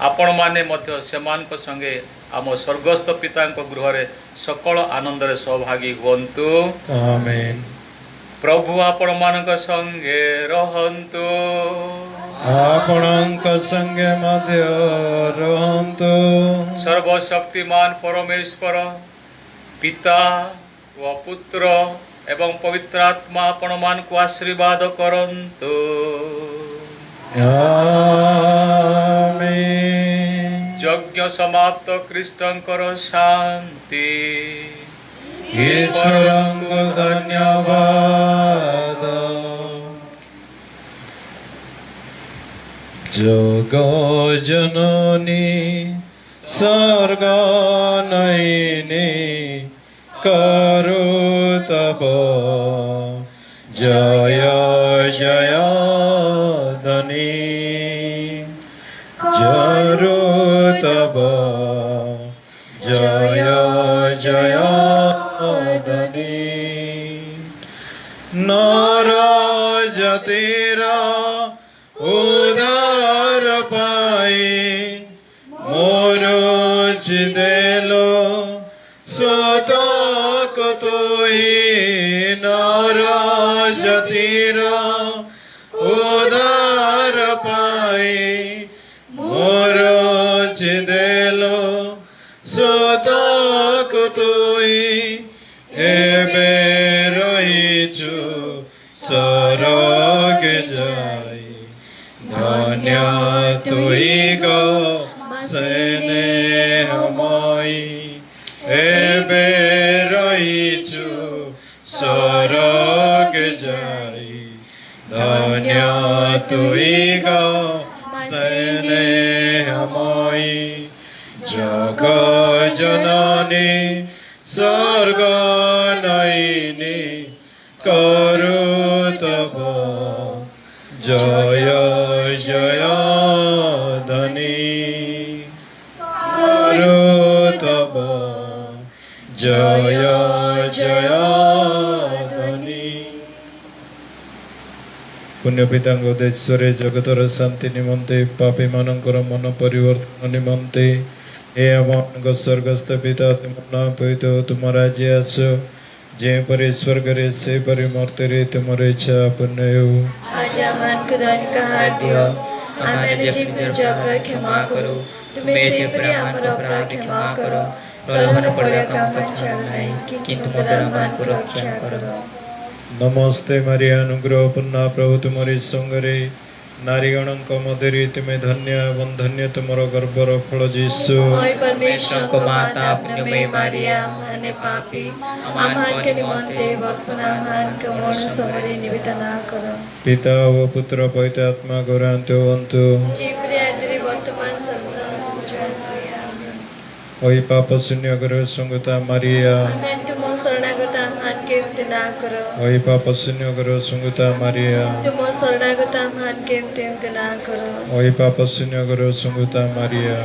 आपण माने मध्य सेमानक संगे आम स्वर्गस्थ पिता गृह रे सकल आनंद रे सहभागी हुंतु। आमेन। प्रभु आपण मानक संगे रहंतु आपणक संगे मध्य रहंतु। सर्वशक्तिमान परमेश्वर पिता व पुत्र एवं पवित्र आत्मा आपण मान को आशीर्वाद करंतु। आमेन। यज्ञ समाप्त कृष्णकर शांति ईश्वरंको धन्यवाद। जगो जननी स्वर्ग नयनी करो तब जय जय धनी जरो तब जय जय धनी नर जतेरा उदार पाए मोर चिदेलो स्वतक तोही नर जतेरा उदार पाए मोर चिदेलो स्वतक तोही एबे रहिछु सरग जाई धन्य तुई गो सेने हमई एबे रहिछु सरग जाई धन्य तुई गो सेने हमई जग जननी स्वर्ग नयनी करू तब जय जय धनी करू तब जय जय धनी। पुण्य पिता उद्देश्य जगतर शांति निमंते पापी मानकर मन परिवर्तन निमंते हे आम स्वर्गस्थ पिता तुम नाम पवित्र हो तुम राज्य आस जेपरि स्वर्ग रे से परि मर्त्य रे तुमर इच्छा पूर्ण हो। आज आमान को दान का हार दियो आमेन जीवन जबर क्षमा करो तुम्हें से परि आमर अपराध क्षमा करो प्रलोभन पड़े काम चल नहीं किंतु बदलामान को रक्षा करो। नमस्ते मरिया अनुग्रह पूर्ण प्रभु तुम्हारे संग रे नारीगणଙ୍କ ମଧ୍ୟରେ ତୁମେ ଧନ୍ୟ ଏବଂ ଧନ୍ୟ ତୁମର ଗର୍ଭର ଫଳ ଯୀଶୁ। ओए परमेश्वर को माता पुण्यमयी मारिया माने पापी आमान के निमंते वर्तमान आमान के मरण समरे निवेदना करो। पिता ଓ ପୁତ୍ର ପବିତ୍ର ଆତ୍ମା ଗୌରାନ୍ତ ହୁଅନ୍ତୁ। जीप्रियाद्री वर्तमान सदा जय प्रिया ओई पाप शून्य गृह संगता मारिया आमेन तुम शरणागत आमान के उते ना करो। ओई पाप शून्य गृह संगता मारिया तुम शरणागत आमान के उते ना करो। ओई पाप शून्य गृह संगता मारिया